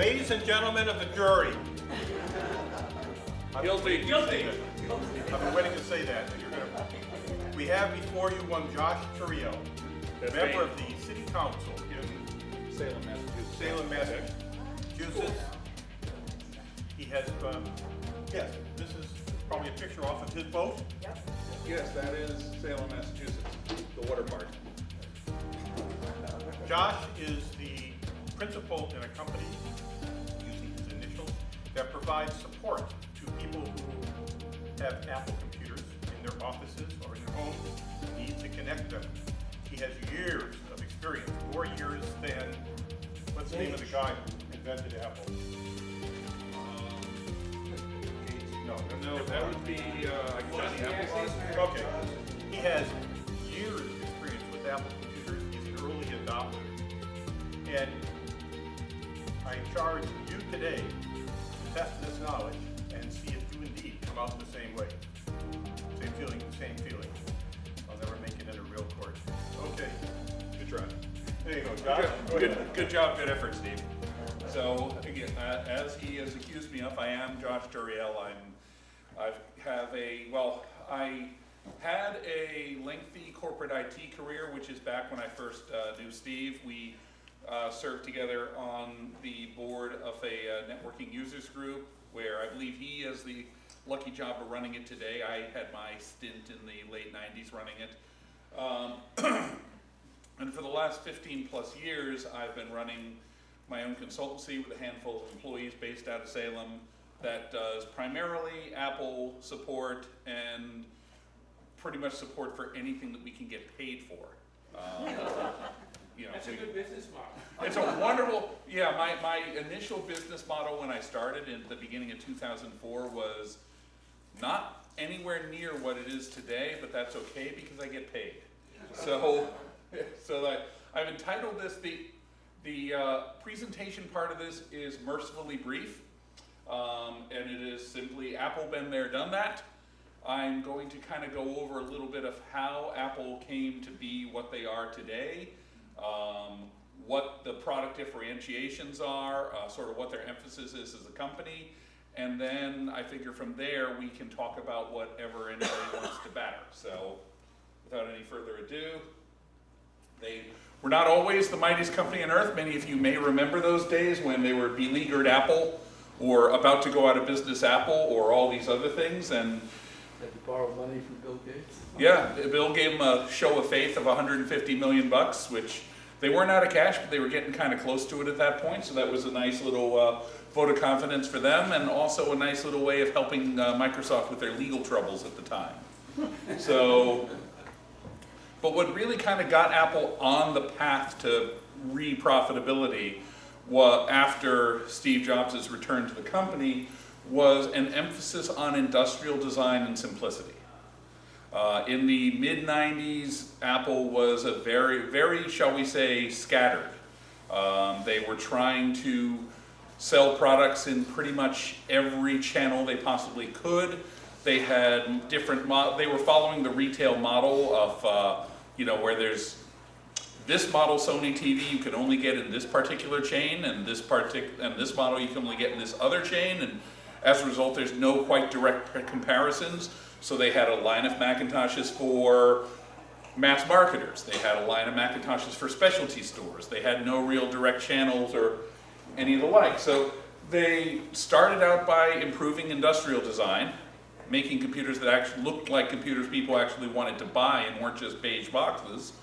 Ladies and gentlemen of the jury. Guilty. I've been waiting to say that. We have before you one Josh Turiel, member of the City Council in Salem, Massachusetts. He has, yes, this is probably a picture off of his boat. Yes, that is Salem, Massachusetts, the water park. Josh is the principal in a company, using his initials, that provides support to people who have Apple computers in their offices or in their homes, need to connect them. He has years of experience, more years than, what's the name of the guy who invented Apple? No, that would be Johnny Appleseed. Okay, he has years of experience with Apple computers. He's an early adopter. And I charge you today to test this knowledge and see if you indeed come out the same way. Same feeling, same feeling. I'll never make it in a real court. Okay, good try. There you go, Josh. Good job, good effort, Steve. So again, as he has accused me of, I am Josh Turiel. I had a lengthy corporate IT career, which is back when I first knew Steve. We served together on the board of a networking users group, where I believe he has the lucky job of running it today. I had my stint in the late 90s running it. And for the last 15 plus years, I've been running my own consultancy with a handful of employees based out of Salem that does primarily Apple support and pretty much support for anything that we can get paid for. That's a good business model. It's a wonderful, yeah, my initial business model when I started in the beginning of 2004 was not anywhere near what it is today, but that's okay because I get paid. So I've entitled this, the presentation part of this is mercifully brief, and it is simply Apple been there, done that. I'm going to kind of go over a little bit of how Apple came to be what they are today, what the product differentiations are, sort of what their emphasis is as a company, and then I figure from there we can talk about whatever anybody wants to batter. So without any further ado, they were not always the mightiest company on earth. Many of you may remember those days when they were beleaguered Apple, or about to go out of business Apple, or all these other things. And had to borrow money from Bill Gates? Yeah, Bill gave them a show of faith of $150 million, which they weren't out of cash, but they were getting kind of close to it at that point. So that was a nice little vote of confidence for them, and also a nice little way of helping Microsoft with their legal troubles at the time. So, but what really kind of got Apple on the path to re-profitability after Steve Jobs' return to the company was an emphasis on industrial design and simplicity. In the mid-90s, Apple was a very, shall we say, scattered. They were trying to sell products in pretty much every channel they possibly could. They had different, they were following the retail model of, where there's this model Sony TV you can only get in this particular chain, and this model you can only get in this other chain, and as a result there's no quite direct comparisons. So they had a line of Macintoshes for mass marketers. They had a line of Macintoshes for specialty stores. They had no real direct channels or any of the like. So they started out by improving industrial design, making computers that actually looked like computers people actually wanted to buy and weren't just beige boxes.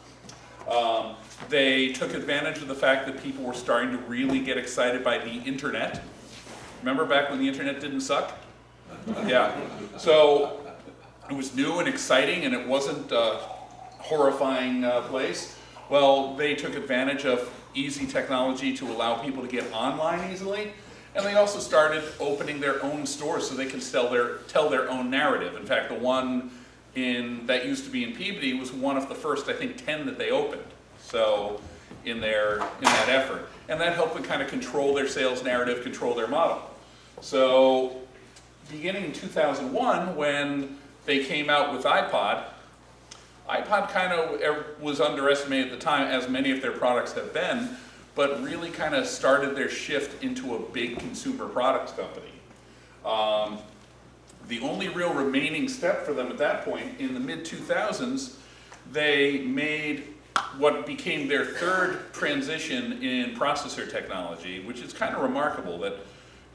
They took advantage of the fact that people were starting to really get excited by the internet. Remember back when the internet didn't suck? Yeah. So it was new and exciting, and it wasn't a horrifying place. Well, they took advantage of easy technology to allow people to get online easily, and they also started opening their own stores so they could tell their own narrative. In fact, the one that used to be in Peabody was one of the first, I think, 10 that they opened. So in that effort, and that helped them kind of control their sales narrative, control their model. So beginning in 2001, when they came out with iPod kind of was underestimated at the time, as many of their products have been, but really kind of started their shift into a big consumer products company. The only real remaining step for them at that point, in the mid-2000s, they made what became their third transition in processor technology, which is kind of remarkable that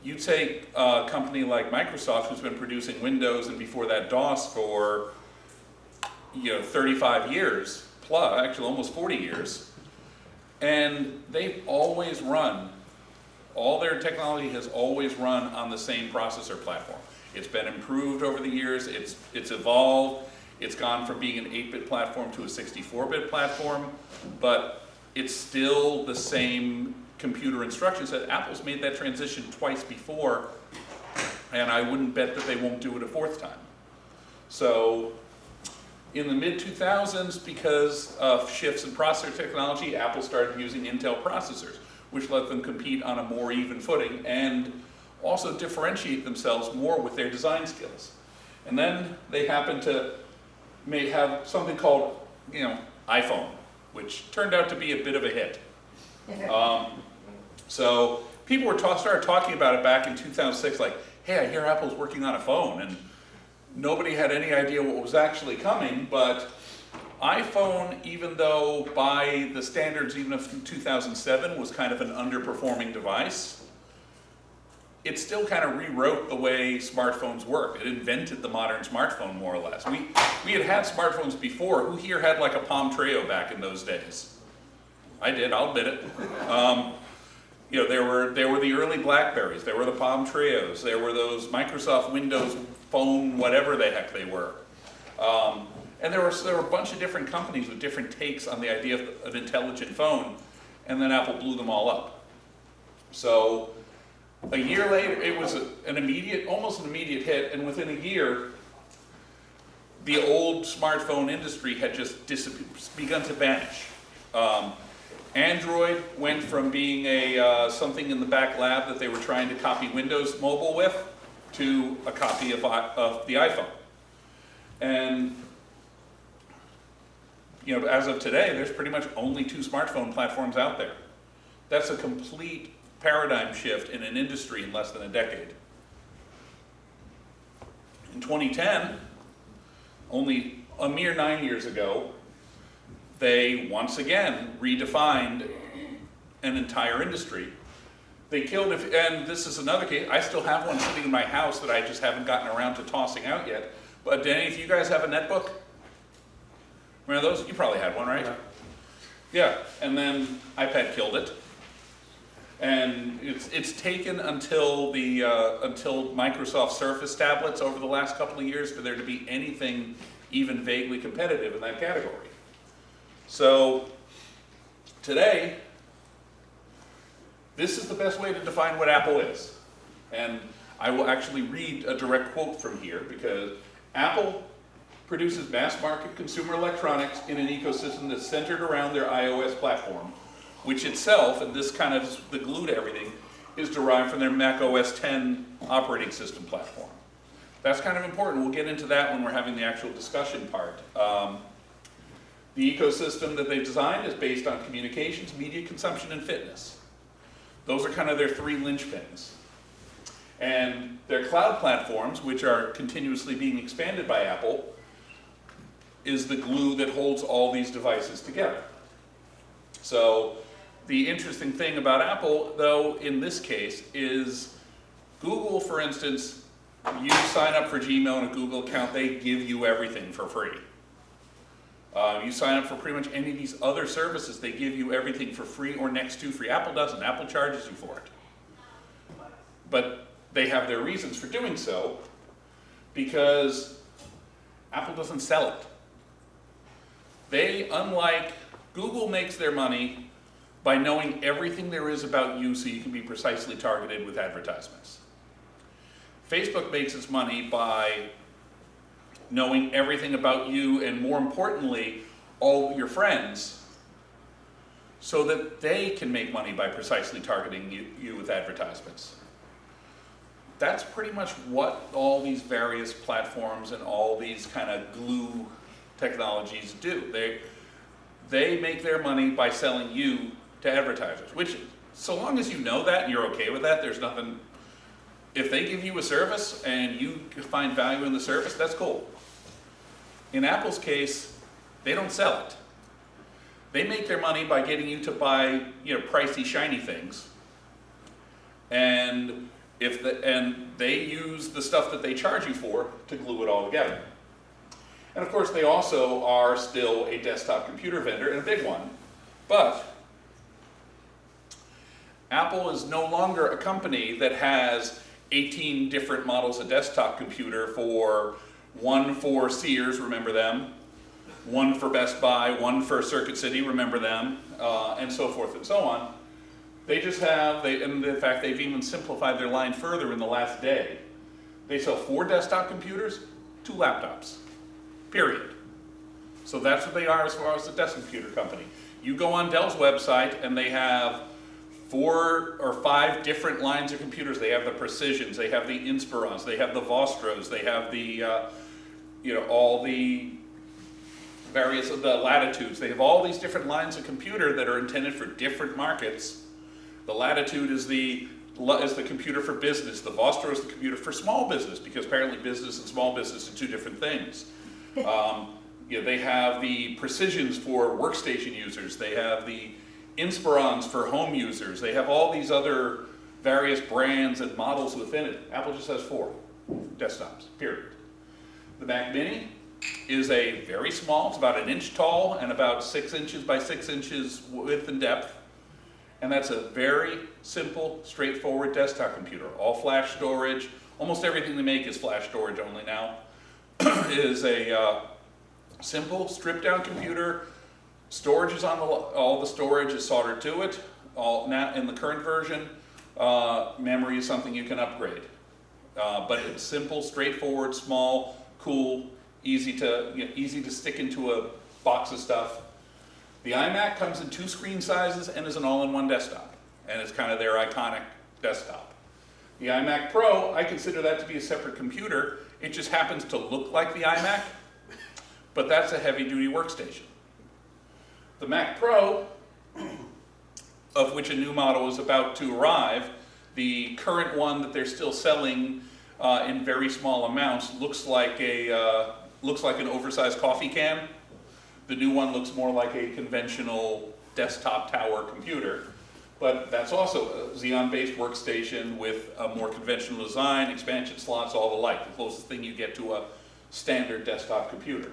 you take a company like Microsoft, who's been producing Windows and before that DOS for 35 years plus, actually almost 40 years, and they've always run, all their technology has always run on the same processor platform. It's been improved over the years, it's evolved, it's gone from being an 8-bit platform to a 64-bit platform, but it's still the same computer instruction set. Apple's made that transition twice before, and I wouldn't bet that they won't do it a fourth time. So in the mid-2000s, because of shifts in processor technology, Apple started using Intel processors, which let them compete on a more even footing and also differentiate themselves more with their design skills. And then they happened to have something called, iPhone, which turned out to be a bit of a hit. So people started talking about it back in 2006, like, hey, I hear Apple's working on a phone, and nobody had any idea what was actually coming, but iPhone, even though by the standards, even of 2007, was kind of an underperforming device, it still kind of rewrote the way smartphones work. It invented the modern smartphone, more or less. We had smartphones before. Who here had like a Palm Treo back in those days? I did, I'll admit it. There were the early Blackberries, there were the Palm Treos, there were those Microsoft Windows Phone, whatever the heck they were. And there were a bunch of different companies with different takes on the idea of an intelligent phone, and then Apple blew them all up. So a year later, it was almost an immediate hit, and within a year, the old smartphone industry had just begun to vanish. Android went from being something in the back lab that they were trying to copy Windows Mobile with to a copy of the iPhone. And as of today, there's pretty much only 2 smartphone platforms out there. That's a complete paradigm shift in an industry in less than a decade. In 2010, only a mere 9 years ago, they once again redefined an entire industry. They killed, and this is another case, I still have one sitting in my house that I just haven't gotten around to tossing out yet. But do any of you guys have a netbook? Remember those? You probably had one, right? Yeah, and then iPad killed it. And it's taken until Microsoft Surface tablets over the last couple of years for there to be anything even vaguely competitive in that category. So today, this is the best way to define what Apple is. And I will actually read a direct quote from here, because Apple produces mass market consumer electronics in an ecosystem that's centered around their iOS platform, which itself, and this kind of is the glue to everything, is derived from their Mac OS X operating system platform. That's kind of important. We'll get into that when we're having the actual discussion part. The ecosystem that they've designed is based on communications, media consumption, and fitness. Those are kind of their 3 linchpins. And their cloud platforms, which are continuously being expanded by Apple, is the glue that holds all these devices together. So the interesting thing about Apple, though, in this case, is Google, for instance, you sign up for Gmail and a Google account, they give you everything for free. You sign up for pretty much any of these other services, they give you everything for free or next to free. Apple doesn't. Apple charges you for it. But they have their reasons for doing so, because Apple doesn't sell it. They, unlike Google, makes their money by knowing everything there is about you so you can be precisely targeted with advertisements. Facebook makes its money by knowing everything about you and, more importantly, all your friends, so that they can make money by precisely targeting you with advertisements. That's pretty much what all these various platforms and all these kind of glue technologies do. They make their money by selling you to advertisers, which, so long as you know that and you're okay with that, there's nothing, if they give you a service and you find value in the service, that's cool. In Apple's case, they don't sell it. They make their money by getting you to buy, pricey, shiny things. And they use the stuff that they charge you for to glue it all together. And of course, they also are still a desktop computer vendor, and a big one. But Apple is no longer a company that has 18 different models of desktop computer, one for Sears, remember them, one for Best Buy, one for Circuit City, remember them, and so forth and so on. They just have, and in fact, they've even simplified their line further in the last day. They sell 4 desktop computers, 2 laptops, period. So that's what they are as far as the desktop computer company. You go on Dell's website and they have 4 or 5 different lines of computers. They have the Precisions, they have the Inspirons, they have the Vostros, they have the, all the various of the Latitudes. They have all these different lines of computer that are intended for different markets. The Latitude is the computer for business. The Vostro is the computer for small business, because apparently business and small business are 2 different things. They have the Precisions for workstation users. They have the Inspirons for home users. They have all these other various brands and models within it. Apple just has 4 desktops, period. The Mac Mini is a very small, it's about 1 inch tall and about 6 inches by 6 inches width and depth. And that's a very simple, straightforward desktop computer. All flash storage, almost everything they make is flash storage only now. It is a simple, stripped down computer. Storage is on all the storage is soldered to it. Now in the current version, memory is something you can upgrade. But it's simple, straightforward, small, cool, easy to stick into a box of stuff. The iMac comes in 2 screen sizes and is an all-in-one desktop, and it's kind of their iconic desktop. The iMac Pro, I consider that to be a separate computer. It just happens to look like the iMac, but that's a heavy-duty workstation. The Mac Pro, of which a new model is about to arrive, the current one that they're still selling in very small amounts looks like an oversized coffee can. The new one looks more like a conventional desktop tower computer, but that's also a Xeon-based workstation with a more conventional design, expansion slots, all the like, the closest thing you get to a standard desktop computer.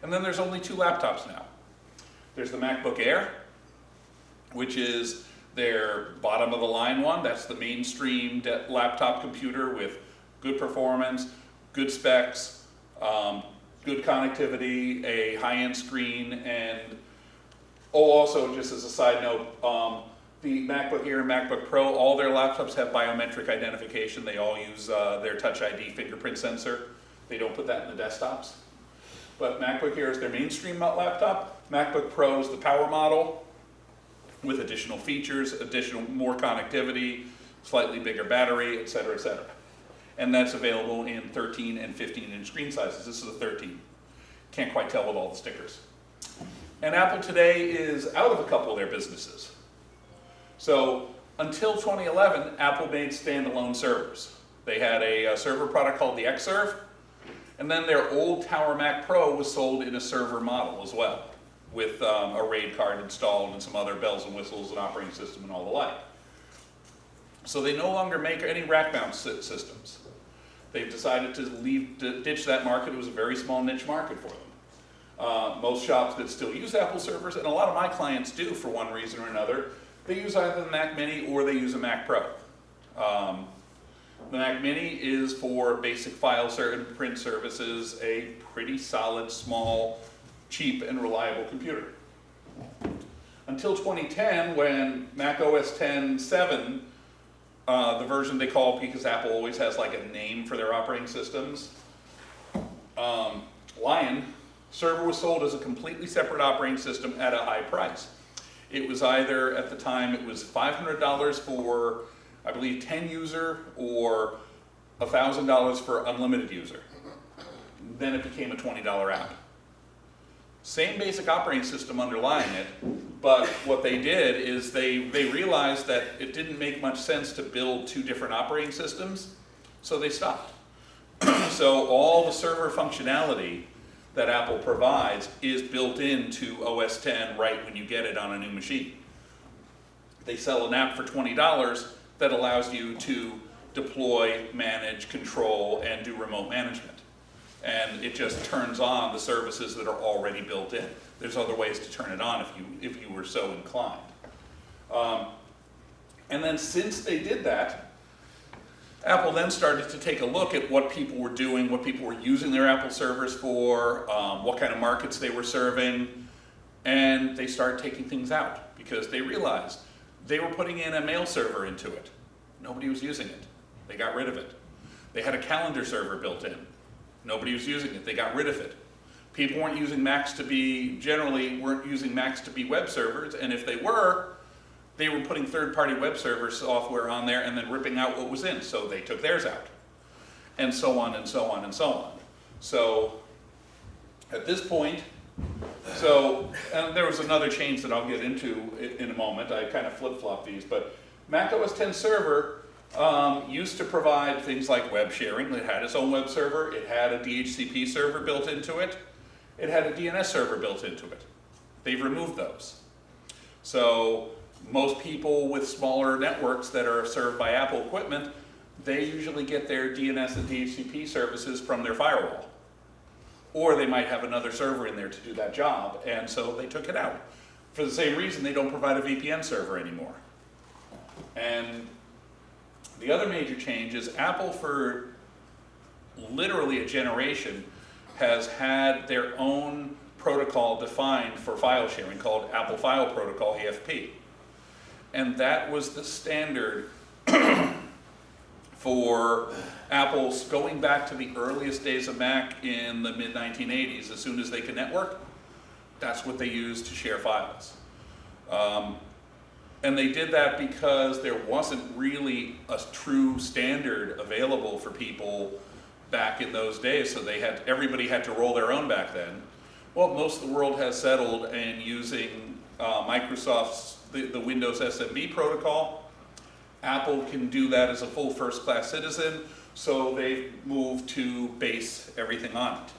And then there's only 2 laptops now. There's the MacBook Air, which is their bottom of the line one. That's the mainstream laptop computer with good performance, good specs, good connectivity, a high-end screen, and also, just as a side note, the MacBook Air and MacBook Pro, all their laptops have biometric identification. They all use their Touch ID fingerprint sensor. They don't put that in the desktops. But MacBook Air is their mainstream laptop. MacBook Pro is the power model with additional features, more connectivity, slightly bigger battery, et cetera, et cetera. And that's available in 13 and 15-inch screen sizes. This is a 13. Can't quite tell with all the stickers. And Apple today is out of a couple of their businesses. So until 2011, Apple made standalone servers. They had a server product called the Xserve, and then their old Tower Mac Pro was sold in a server model as well, with a RAID card installed and some other bells and whistles and operating system and all the like. So they no longer make any rack mount systems. They've decided to ditch that market. It was a very small niche market for them. Most shops that still use Apple servers, and a lot of my clients do for one reason or another, they use either the Mac Mini or they use a Mac Pro. The Mac Mini is for basic file and print services, a pretty solid, small, cheap, and reliable computer. Until 2010, when Mac OS X 7, the version they call, because Apple always has like a name for their operating systems, Lion, server was sold as a completely separate operating system at a high price. It was either, at the time, it was $500 for, I believe, 10 user, or $1,000 for unlimited user. Then it became a $20 app. Same basic operating system underlying it, But what they did is they realized that it didn't make much sense to build two different operating systems, so they stopped. So all the server functionality that Apple provides is built into OS X right when you get it on a new machine. They sell an app for $20 that allows you to deploy, manage, control, and do remote management. And it just turns on the services that are already built in. There's other ways to turn it on if you were so inclined. And then since they did that, Apple then started to take a look at what people were doing, what people were using their Apple servers for, what kind of markets they were serving, and they started taking things out because they realized they were putting in a mail server into it. Nobody was using it. They got rid of it. They had a calendar server built in. Nobody was using it. They got rid of it. People weren't using Macs to be, generally weren't using Macs to be web servers, and if they were putting third-party web server software on there and then ripping out what was in, so they took theirs out. And so on and so on and so on. So at this point, and there was another change that I'll get into in a moment. I kind of flip-flop these, but Mac OS X server used to provide things like web sharing. It had its own web server. It had a DHCP server built into it. It had a DNS server built into it. They've removed those. So most people with smaller networks that are served by Apple equipment, they usually get their DNS and DHCP services from their firewall. Or they might have another server in there to do that job, and so they took it out. For the same reason, they don't provide a VPN server anymore. And the other major change is Apple, for literally a generation, has had their own protocol defined for file sharing called Apple File Protocol, AFP. And that was the standard for Apple's going back to the earliest days of Mac in the mid-1980s. As soon as they could network, that's what they used to share files. And they did that because there wasn't really a true standard available for people back in those days, so everybody had to roll their own back then. Well, most of the world has settled and using Microsoft's the Windows SMB protocol. Apple can do that as a full first-class citizen, so they've moved to base everything on it.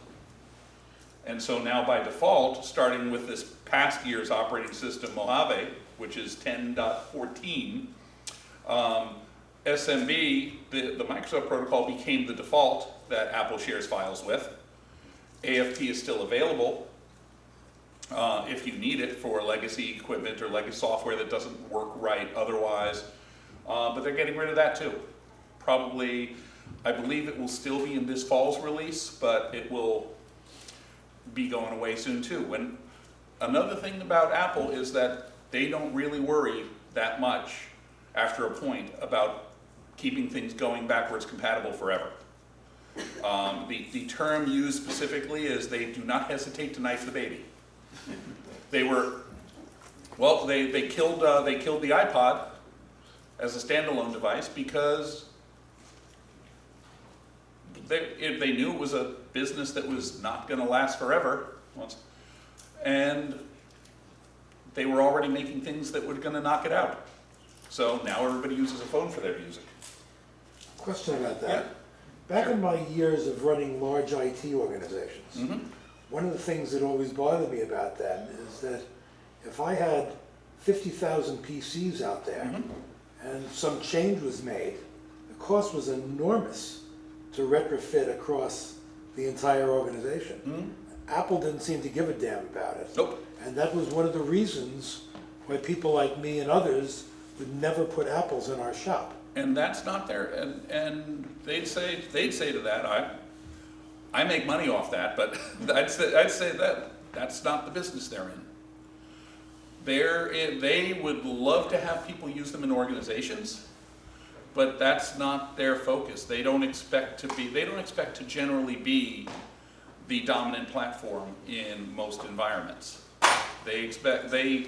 And so now by default, starting with this past year's operating system, Mojave, which is 10.14, SMB, the Microsoft protocol, became the default that Apple shares files with. AFP is still available if you need it for legacy equipment or legacy software that doesn't work right otherwise. But they're getting rid of that too. Probably, I believe it will still be in this fall's release, but it will be going away soon too. And another thing about Apple is that they don't really worry that much after a point about keeping things going backwards compatible forever. The term used specifically is they do not hesitate to knife the baby. They killed the iPod as a standalone device because they knew it was a business that was not going to last forever, and they were already making things that were going to knock it out. So now everybody uses a phone for their music. Question about that. Yeah. Back in my years of running large IT organizations, Mm-hmm. one of the things that always bothered me about that is that if I had 50,000 PCs out there Mm-hmm. and some change was made, the cost was enormous to retrofit across the entire organization. Mm-hmm. Apple didn't seem to give a damn about it. Nope. And that was one of the reasons why people like me and others would never put Apples in our shop. And that's not there. And they'd say to that, I make money off that, but I'd say that that's not the business they're in. They would love to have people use them in organizations, but that's not their focus. They don't expect to generally be the dominant platform in most environments. They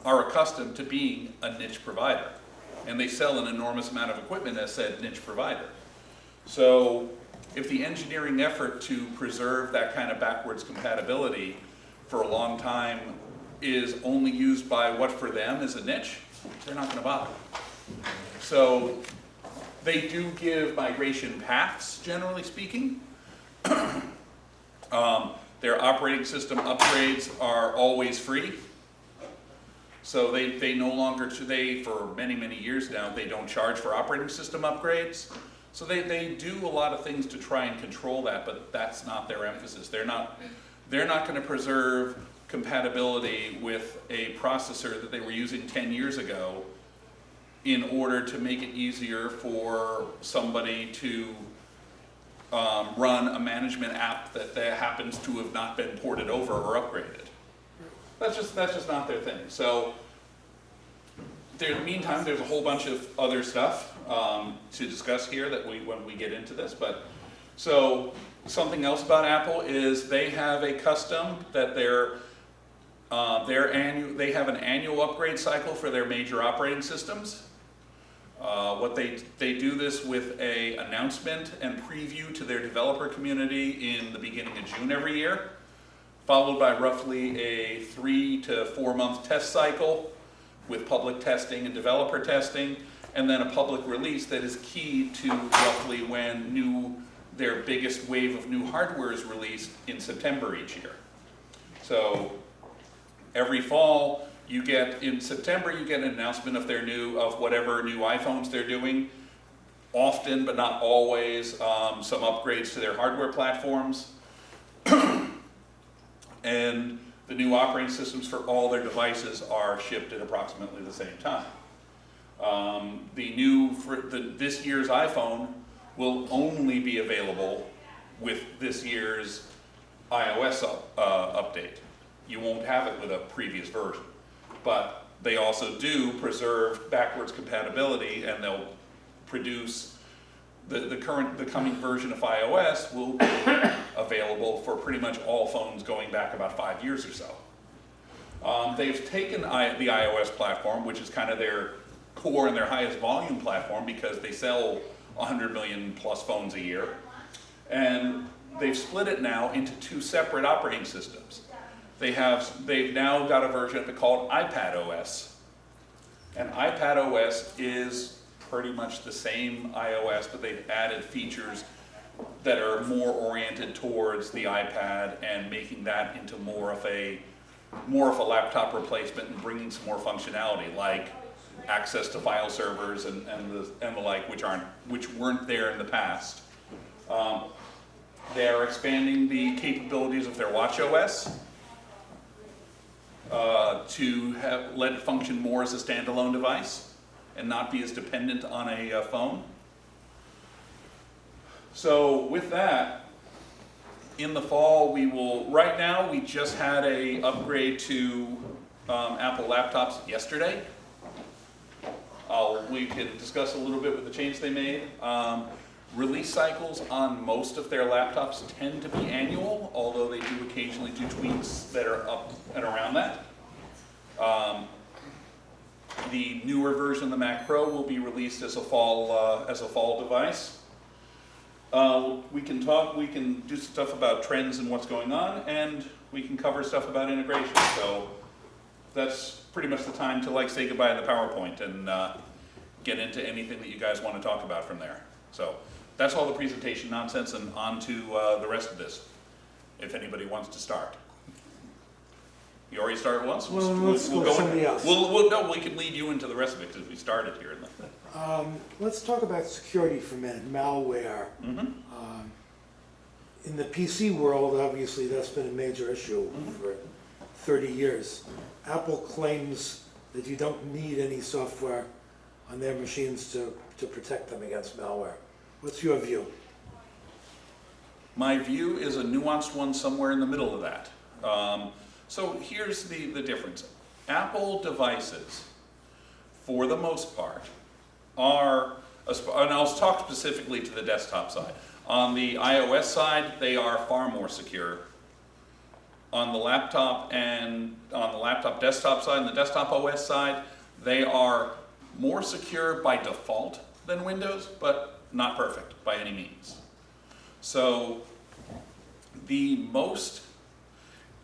are accustomed to being a niche provider, and they sell an enormous amount of equipment as said niche provider. So if the engineering effort to preserve that kind of backwards compatibility for a long time is only used by what for them is a niche, they're not gonna bother. So they do give migration paths, generally speaking. Their operating system upgrades are always free. So they no longer, for many, many years now, they don't charge for operating system upgrades. So they do a lot of things to try and control that, but that's not their emphasis. They're not gonna preserve compatibility with a processor that they were using 10 years ago in order to make it easier for somebody to run a management app that happens to have not been ported over or upgraded. That's just not their thing. So, in the meantime, there's a whole bunch of other stuff to discuss here that when we get into this. But so something else about Apple is they have a custom that they have an annual upgrade cycle for their major operating systems. What they do this with a announcement and preview to their developer community in the beginning of June every year, followed by roughly a 3 to 4 month test cycle with public testing and developer testing, and then a public release that is key to roughly when their biggest wave of new hardware is released in September each year. So every fall, in September, you get an announcement of whatever new iPhones they're doing. Often, but not always, some upgrades to their hardware platforms. And the new operating systems for all their devices are shipped at approximately the same time. This year's iPhone will only be available with this year's iOS update. You won't have it with a previous version. But they also do preserve backwards compatibility, and they'll produce the coming version of iOS will be available for pretty much all phones going back about 5 years or so. They've taken the iOS platform, which is kind of their core and their highest volume platform because they sell 100 million plus phones a year, and they've split it now into 2 separate operating systems. They've now got a version of it called iPadOS. And iPadOS is pretty much the same iOS, but they've added features that are more oriented towards the iPad and making that into more of a laptop replacement and bringing some more functionality, like access to file servers and the like, which weren't there in the past. They are expanding the capabilities of their watchOS. To let it function more as a standalone device and not be as dependent on a phone. So with that, in the fall right now we just had a upgrade to Apple laptops yesterday. We can discuss a little bit with the change they made. Release cycles on most of their laptops tend to be annual, although they do occasionally do tweaks that are up and around that. The newer version of the Mac Pro will be released as a fall device. We can do stuff about trends and what's going on, and we can cover stuff about integration. So that's pretty much the time to say goodbye to the PowerPoint and get into anything that you guys want to talk about from there. So that's all the presentation nonsense, and on to the rest of this, if anybody wants to start. You already started once? Well, let's go with somebody else. No, we can lead you into the rest of it because we started here. Let's talk about security for a minute, malware. Mm-hmm. In the PC world, obviously, that's been a major issue for 30 years. Apple claims that you don't need any software on their machines to protect them against malware. What's your view? My view is a nuanced one somewhere in the middle of that. So here's the difference. Apple devices, for the most part, and I'll talk specifically to the desktop side. On the iOS side, they are far more secure. On the laptop desktop side and the desktop OS side, they are more secure by default than Windows, but not perfect by any means. So the most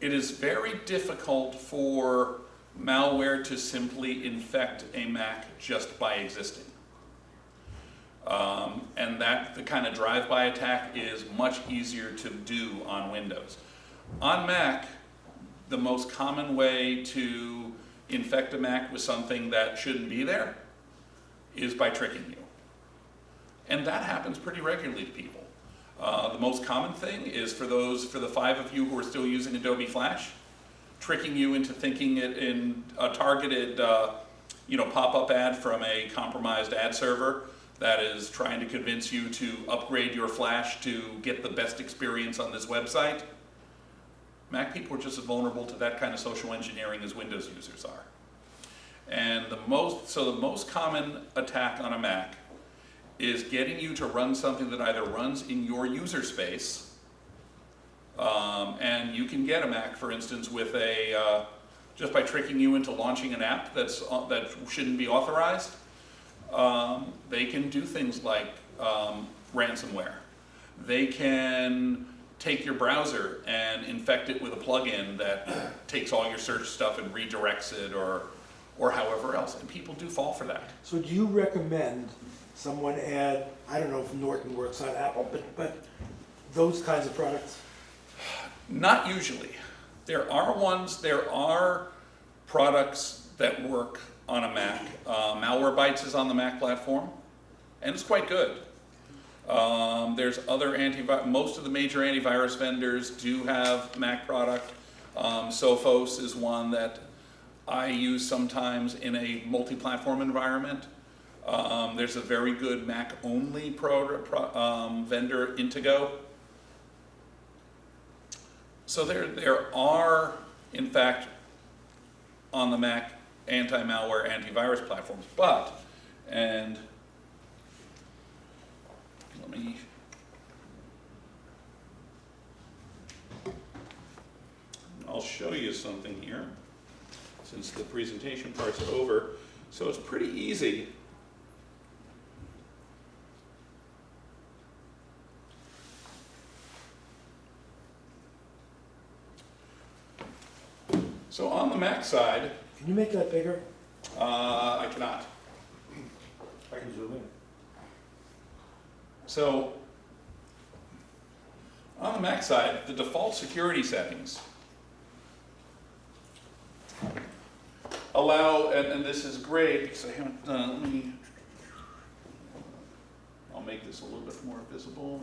it is very difficult for malware to simply infect a Mac just by existing. And that the kind of drive-by attack is much easier to do on Windows. On Mac, the most common way to infect a Mac with something that shouldn't be there is by tricking you. And that happens pretty regularly to people. The most common thing is for the 5 of you who are still using Adobe Flash, tricking you into thinking it in a targeted pop-up ad from a compromised ad server that is trying to convince you to upgrade your Flash to get the best experience on this website. Mac people are just as vulnerable to that kind of social engineering as Windows users are. And the most common attack on a Mac is getting you to run something that either runs in your user space, and you can get a Mac, for instance, with just by tricking you into launching an app that shouldn't be authorized. They can do things like ransomware. They can take your browser and infect it with a plugin that takes all your search stuff and redirects it, or however else, and people do fall for that. So do you recommend someone add, I don't know if Norton works on Apple, but those kinds of products? Not usually. There are products that work on a Mac. Malwarebytes is on the Mac platform, and it's quite good. There's other most of the major antivirus vendors do have Mac product. Sophos is one that I use sometimes in a multi-platform environment. There's a very good Mac-only vendor, Intego. So there are, in fact, on the Mac anti-malware, antivirus platforms, and let me, I'll show you something here, since the presentation part's over. So it's pretty easy. So on the Mac side, Can you make that bigger? I cannot. I can zoom in. So on the Mac side, the default security settings allow, and this is great because I haven't done, I'll make this a little bit more visible.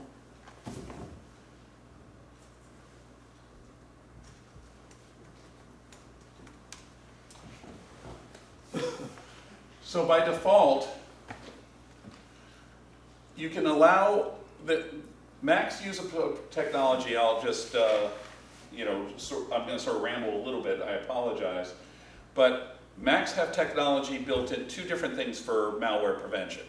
So by default, you can allow the Macs use a technology. I'll just, I'm going to sort of ramble a little bit. I apologize, but Macs have technology built in 2 different things for malware prevention.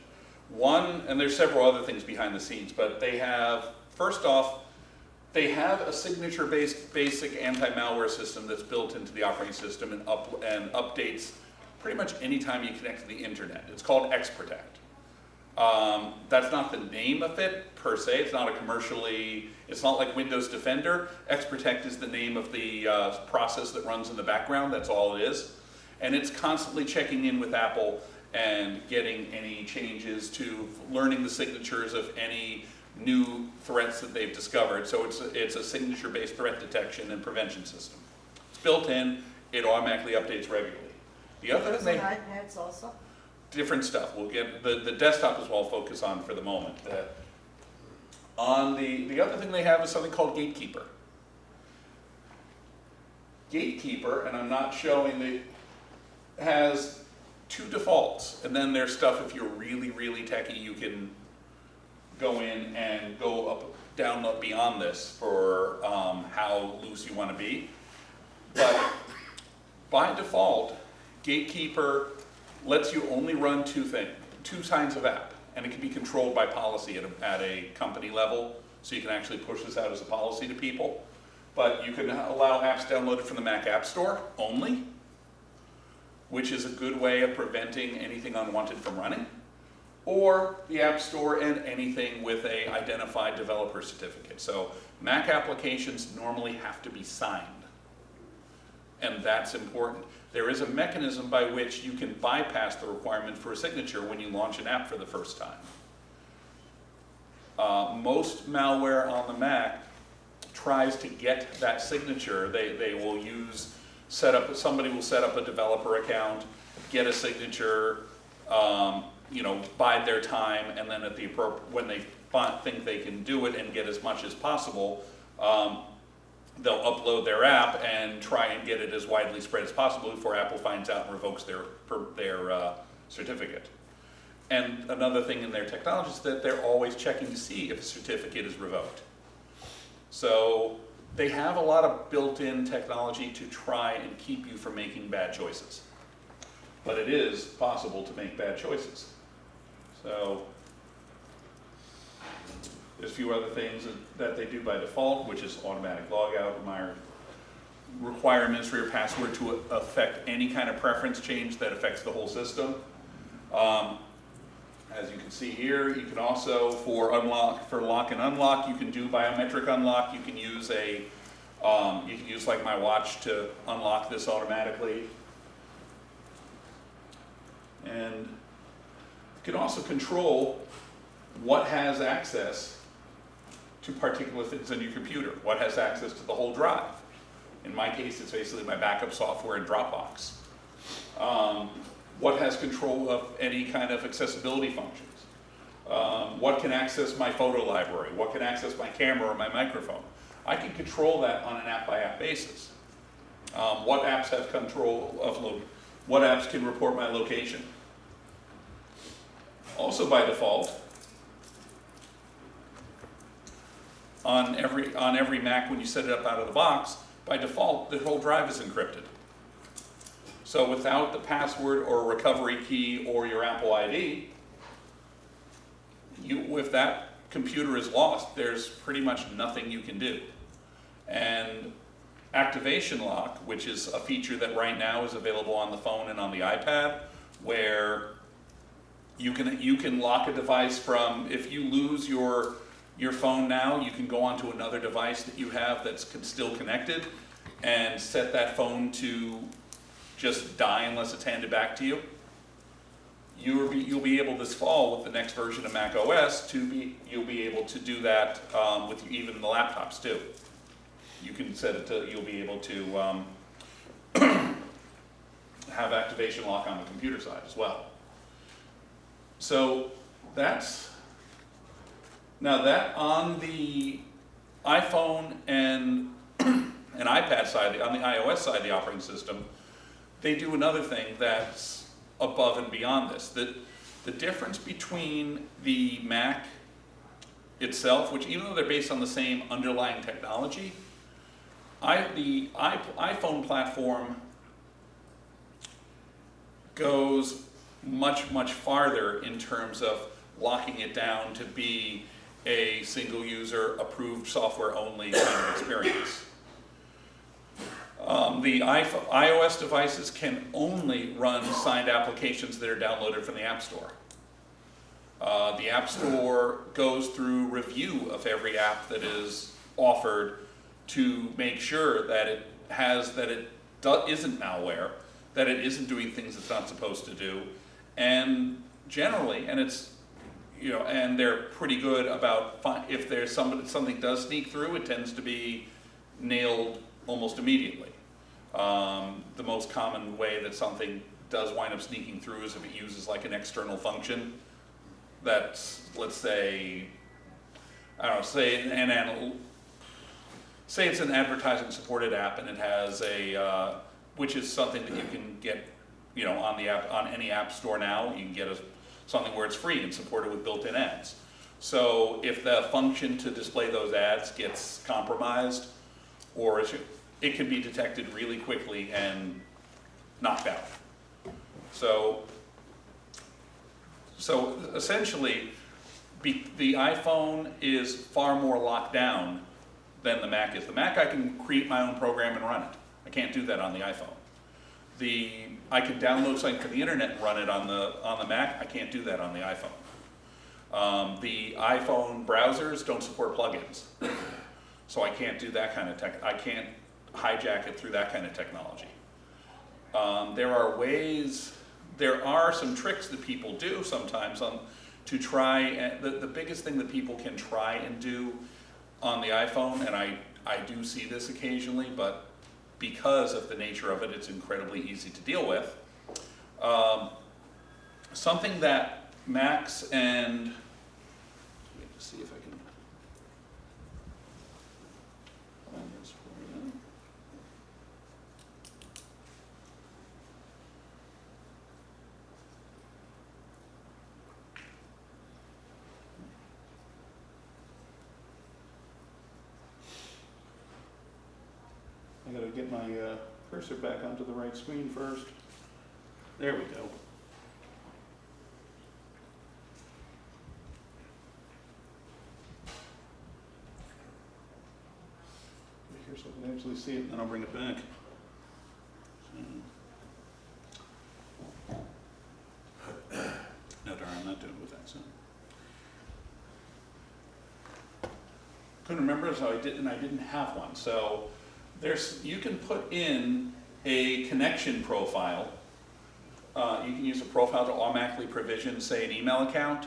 One, and there's several other things behind the scenes, but they have, first off, they have a signature-based basic anti-malware system that's built into the operating system and updates pretty much anytime you connect to the internet. It's called XProtect. That's not the name of it per se. It's not it's not like Windows Defender. XProtect is the name of the process that runs in the background. That's all it is. And it's constantly checking in with Apple and getting any changes to learning the signatures of any new threats that they've discovered. So it's a signature-based threat detection and prevention system. It's built in. It automatically updates regularly. The other thing they iPads also? different stuff. We'll get the desktop is what I'll focus on for the moment. The other thing they have is something called Gatekeeper. Gatekeeper, and I'm not showing has 2 defaults, and then there's stuff if you're really, really techie, you can go in and go up, download beyond this for how loose you want to be. But by default, Gatekeeper lets you only run 2 kinds of app, and it can be controlled by policy at a company level, so you can actually push this out as a policy to people. But you can allow apps downloaded from the Mac App Store only, which is a good way of preventing anything unwanted from running, or the App Store and anything with a identified developer certificate. So Mac applications normally have to be signed. and that's important. There is a mechanism by which you can bypass the requirement for a signature when you launch an app for the first time. Most malware on the Mac tries to get that signature. They will somebody will set up a developer account, get a signature, bide their time, and then when they think they can do it and get as much as possible, they'll upload their app and try and get it as widely spread as possible before Apple finds out and revokes their certificate. And another thing in their technology is that they're always checking to see if a certificate is revoked. So they have a lot of built-in technology to try and keep you from making bad choices. But it is possible to make bad choices. So there's a few other things that they do by default, which is automatic logout, require administrator password to affect any kind of preference change that affects the whole system. As you can see here, you can also, for lock and unlock, you can do biometric unlock. You can use like my watch to unlock this automatically. And you can also control what has access to particular things on your computer, what has access to the whole drive. In my case, it's basically my backup software in Dropbox. What has control of any kind of accessibility functions? What can access my photo library? What can access my camera or my microphone? I can control that on an app-by-app basis. What apps have control of what apps can report my location? Also by default, on every Mac when you set it up out of the box, by default the whole drive is encrypted. So without the password or recovery key or your Apple ID, if that computer is lost, there's pretty much nothing you can do. And activation lock, which is a feature that right now is available on the phone and on the iPad, where you can lock a device from, if you lose your phone now, you can go onto another device that you have that's still connected and set that phone to just die unless it's handed back to you. You'll be able this fall with the next version of Mac OS you'll be able to do that with even the laptops too. You can set it to, you'll be able to have activation lock on the computer side as well. So now that on the iPhone and iPad side, on the iOS side of the operating system, they do another thing that's above and beyond this. The difference between the Mac itself, which even though they're based on the same underlying technology, the iPhone platform goes much, much farther in terms of locking it down to be a single user approved software only kind of experience. The iOS devices can only run signed applications that are downloaded from the App Store. The App Store goes through review of every app that is offered to make sure that it isn't malware, that it isn't doing things it's not supposed to do, and generally, and they're pretty good about if there's something does sneak through, it tends to be nailed almost immediately. The most common way that something does wind up sneaking through is if it uses like an external function that's, let's say, I don't know, say it's an advertising supported app and it has which is something that you can get, on any app store now. You can get something where it's free and supported with built-in ads. So if the function to display those ads gets compromised, or it can be detected really quickly and knocked out. So essentially, the iPhone is far more locked down than the Mac is. The Mac, I can create my own program and run it. I can't do that on the iPhone. I can download something from the internet and run it on the Mac. I can't do that on the iPhone. The iPhone browsers don't support plugins, so I can't do that kind of tech. I can't hijack it through that kind of technology. There are some tricks that people do sometimes to try, and the biggest thing that people can try and do on the iPhone, and I do see this occasionally, but because of the nature of it, it's incredibly easy to deal with. Something that Macs and, let me just see if I can find this for you. I gotta get my cursor back onto the right screen first. There we go. Here so I can actually see it, and then I'll bring it back. No, darn, I'm not doing it with that, so. Couldn't remember, so I didn't have one. So you can put in a connection profile. You can use a profile to automatically provision, say, an email account.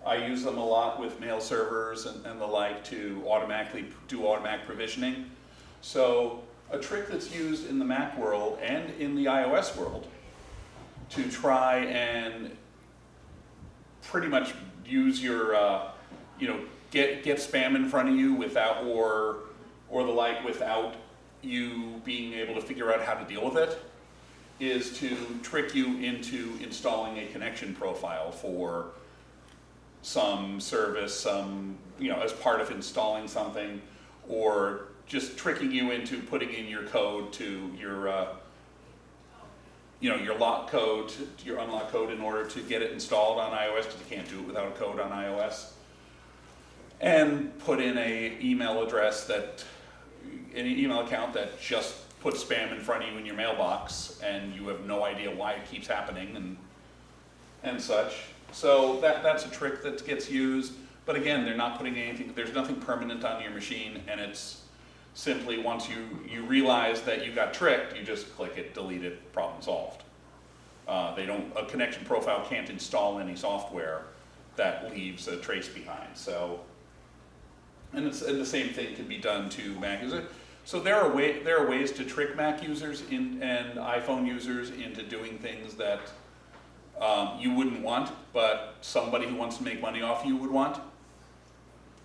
I use them a lot with mail servers and the like to do automatic provisioning. So a trick that's used in the Mac world and in the iOS world to try and pretty much use your, get spam in front of you without, or the like, without you being able to figure out how to deal with it, is to trick you into installing a connection profile for some service, as part of installing something, or just tricking you into putting in your code to your, your lock code, your unlock code in order to get it installed on iOS, because you can't do it without a code on iOS. And put in an email address an email account that just puts spam in front of you in your mailbox, and you have no idea why it keeps happening and such. So that's a trick that gets used, but again, they're not putting anything, there's nothing permanent on your machine, and it's simply once you realize that you got tricked, you just click it, delete it, problem solved. A connection profile can't install any software that leaves a trace behind. So, and the same thing can be done to Mac users. So there are ways to trick Mac users and iPhone users into doing things that you wouldn't want, but somebody who wants to make money off you would want.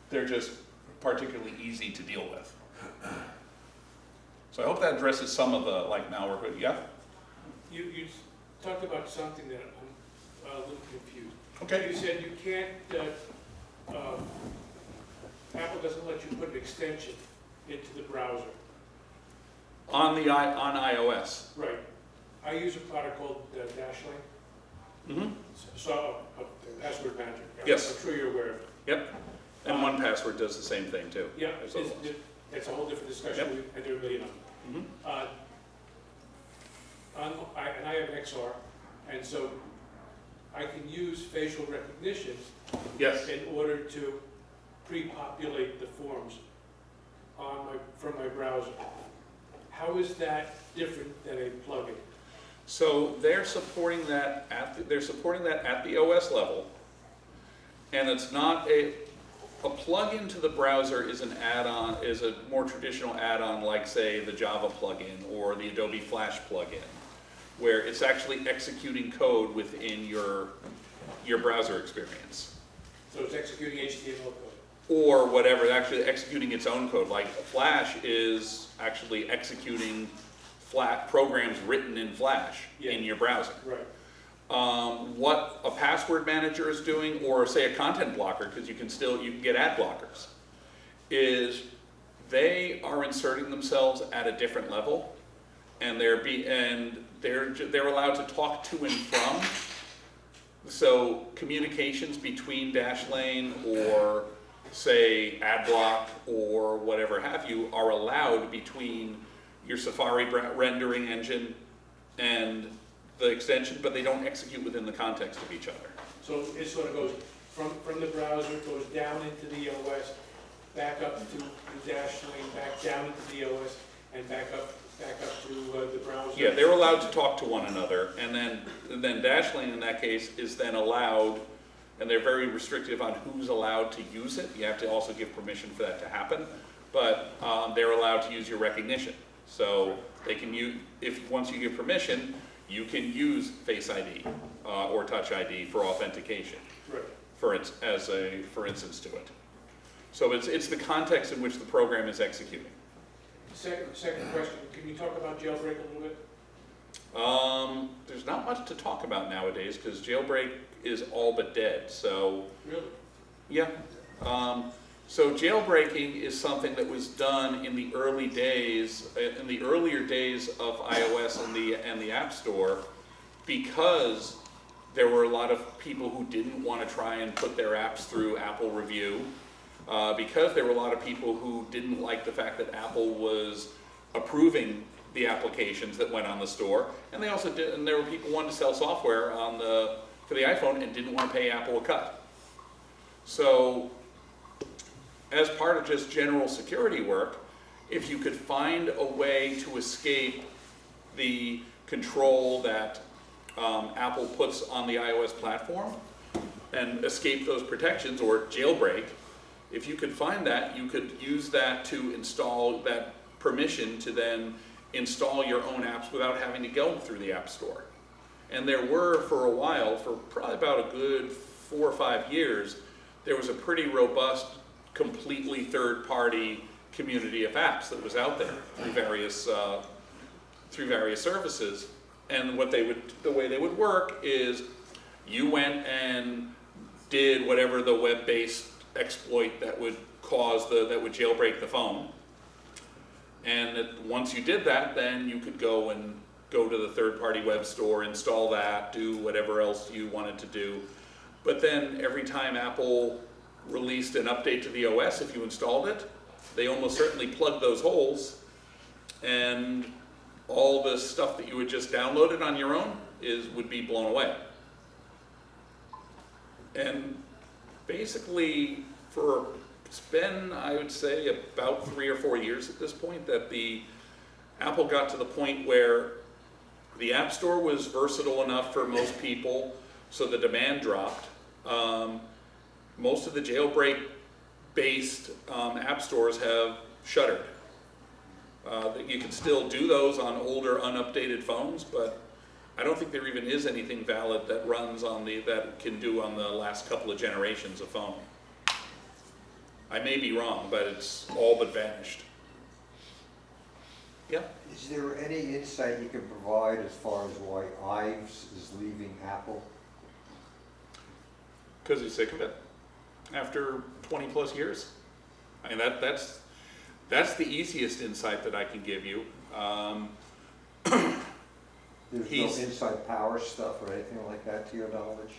They're just particularly easy to deal with. So I hope that addresses some of the malware. But yeah. You talked about something that I'm a little confused. Okay. You said you can't. Apple doesn't let you put an extension into the browser. On iOS. Right. I use a product called Dashlane. Mm-hmm. So password manager. Yes. I'm sure you're aware of it. Yep. And 1Password does the same thing too. Yeah, it's a whole different discussion. Yep. And there are a million of them. Mm-hmm. And I have an XR, and so I can use facial recognition Yes. in order to pre-populate the forms from my browser. How is that different than a plugin? So they're supporting that at the OS level, and it's not a plugin to the browser is an add-on, is a more traditional add-on like, say, the Java plugin or the Adobe Flash plugin, where it's actually executing code within your browser experience. So it's executing HTML code. Or whatever, actually executing its own code. Like Flash is actually executing programs written in Flash in your browser. Right. What a password manager is doing, or say a content blocker, because you can get ad blockers, is they are inserting themselves at a different level, and they're allowed to talk to and from. So communications between Dashlane or say AdBlock or whatever have you are allowed between your Safari rendering engine and the extension, but they don't execute within the context of each other. So it sort of goes from the browser, goes down into the OS, back up to the Dashlane, back talk down at the DOS and back up to the browser? Yeah, they're allowed to talk to one another, and then Dashlane in that case is then allowed, and they're very restrictive on who's allowed to use it. You have to also give permission for that to happen, but they're allowed to use your recognition. So they can use, once you give permission, you can use Face ID or Touch ID for authentication. Right. For instance to it. So it's the context in which the program is executing. Second question, can you talk about Jailbreak a little bit? There's not much to talk about nowadays because Jailbreak is all but dead. So Really? yeah. So jailbreaking is something that was done in the early days, in the earlier days of iOS and the App Store, because there were a lot of people who didn't want to try and put their apps through Apple review, because there were a lot of people who didn't like the fact that Apple was approving the applications that went on the store, and they also did, and there were people who wanted to sell software for the iPhone and didn't want to pay Apple a cut. So, as part of just general security work, if you could find a way to escape the control that Apple puts on the iOS platform and escape those protections, or jailbreak, if you could find that, you could use that to install that permission to then install your own apps without having to go through the App Store. And there were, for a while, for probably about a good 4 or 5 years, there was a pretty robust, completely third-party community of apps that was out there through various services. And the way they would work is you went and did whatever the web-based exploit that would that would jailbreak the phone. And once you did that, then you could go to the third-party web store, install that, do whatever else you wanted to do. But then every time Apple released an update to the OS, if you installed it, they almost certainly plugged those holes, and all the stuff that you had just downloaded on your own would be blown away. And basically, it's been, I would say, about 3 or 4 years at this point that Apple got to the point where the App Store was versatile enough for most people, so the demand dropped. Most of the jailbreak-based app stores have shuttered. You can still do those on older, unupdated phones, but I don't think there even is anything valid that runs that can do on the last couple of generations of phone. I may be wrong, but it's all but vanished. Yeah? Is there any insight you can provide as far as why Ives is leaving Apple? Because he's sick of it. After 20 plus years. I mean, that's the easiest insight that I can give you. There's no inside power stuff or anything like that to your knowledge?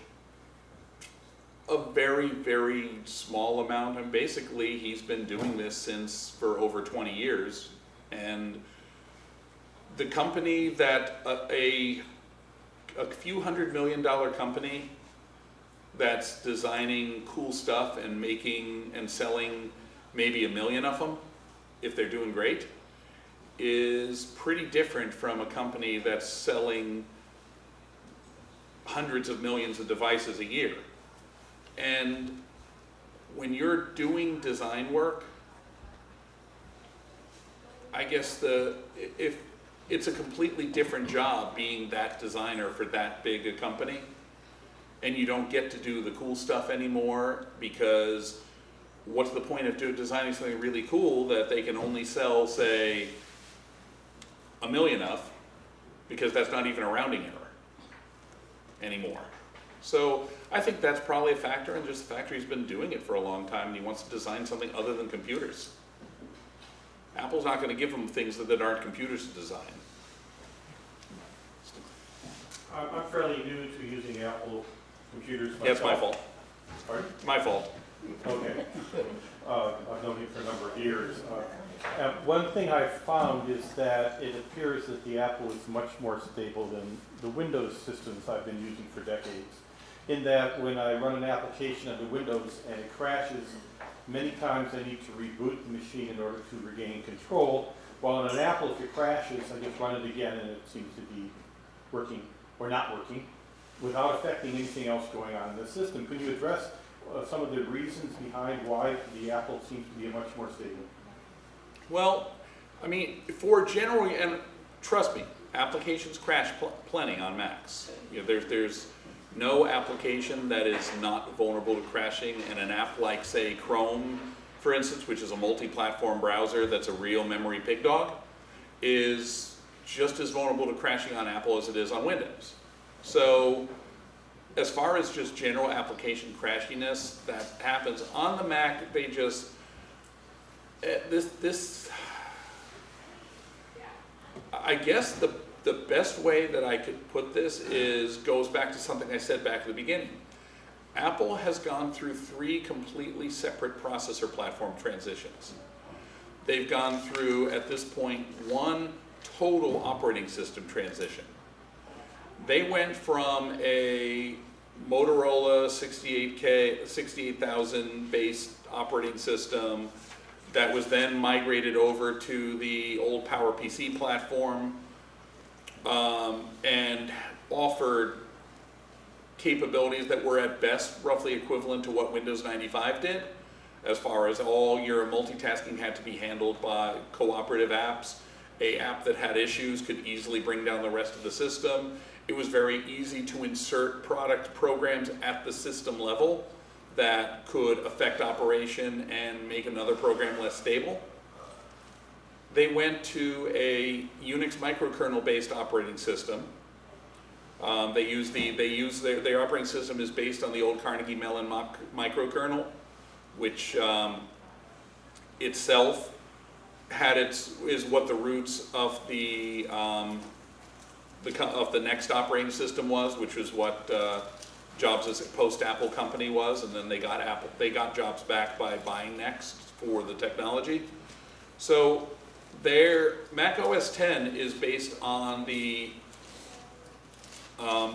A very, very small amount, and basically he's been doing this for over 20 years, and the company that a few $100 million company that's designing cool stuff and making and selling maybe 1 million of them, if they're doing great, is pretty different from a company that's selling hundreds of millions of devices a year. And when you're doing design work, I guess if it's a completely different job being that designer for that big a company, and you don't get to do the cool stuff anymore, because what's the point of designing something really cool that they can only sell, say, 1 million of, because that's not even a rounding error anymore. So I think that's probably a factor, and just the fact that he's been doing it for a long time and he wants to design something other than computers. Apple's not going to give him things that aren't computers to design. I'm fairly new to using Apple computers myself. Yeah, it's my fault. Pardon? My fault. Okay. I've known you for a number of years. One thing I've found is that it appears that the Apple is much more stable than the Windows systems I've been using for decades. In that when I run an application under Windows and it crashes, Many times I need to reboot the machine in order to regain control. While on an Apple, if it crashes, I just run it again and it seems to be working or not working without affecting anything else going on in the system. Could you address some of the reasons behind why the Apple seems to be much more stable? Well, I mean, for generally, and trust me, applications crash plenty on Macs. You know, there's no application that is not vulnerable to crashing, and an app like, say, Chrome, for instance, which is a multi-platform browser that's a real memory pig dog, is just as vulnerable to crashing on Apple as it is on Windows. So, as far as just general application crashiness that happens on the Mac, they just I guess the best way that I could put this goes back to something I said back at the beginning. Apple has gone through 3 completely separate processor platform transitions. They've gone through, at this point, 1 total operating system transition. They went from a Motorola 68,000 based operating system that was then migrated over to the old PowerPC platform and offered capabilities that were at best roughly equivalent to what Windows 95 did, as far as all your multitasking had to be handled by cooperative apps. A app that had issues could easily bring down the rest of the system. It was very easy to insert product programs at the system level that could affect operation and make another program less stable. They went to a Unix microkernel based operating system. Their operating system is based on the old Carnegie Mellon microkernel, which itself is what the roots of the Next operating system was, which was what Jobs' post-Apple company was, and then they got Jobs back by buying Next for the technology. So their Mac OS X is based on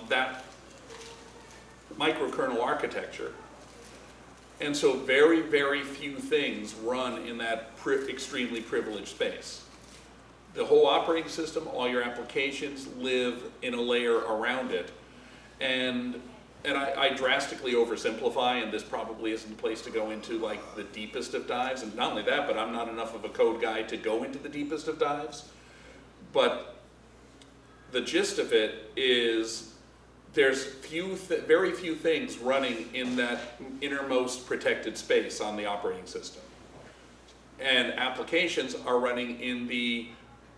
that microkernel architecture. And so very, very few things run in that extremely privileged space. The whole operating system, all your applications live in a layer around it. And I drastically oversimplify, and this probably isn't the place to go into like the deepest of dives. And not only that, but I'm not enough of a code guy to go into the deepest of dives. But the gist of it is there's very few things running in that innermost protected space on the operating system. And applications are running in the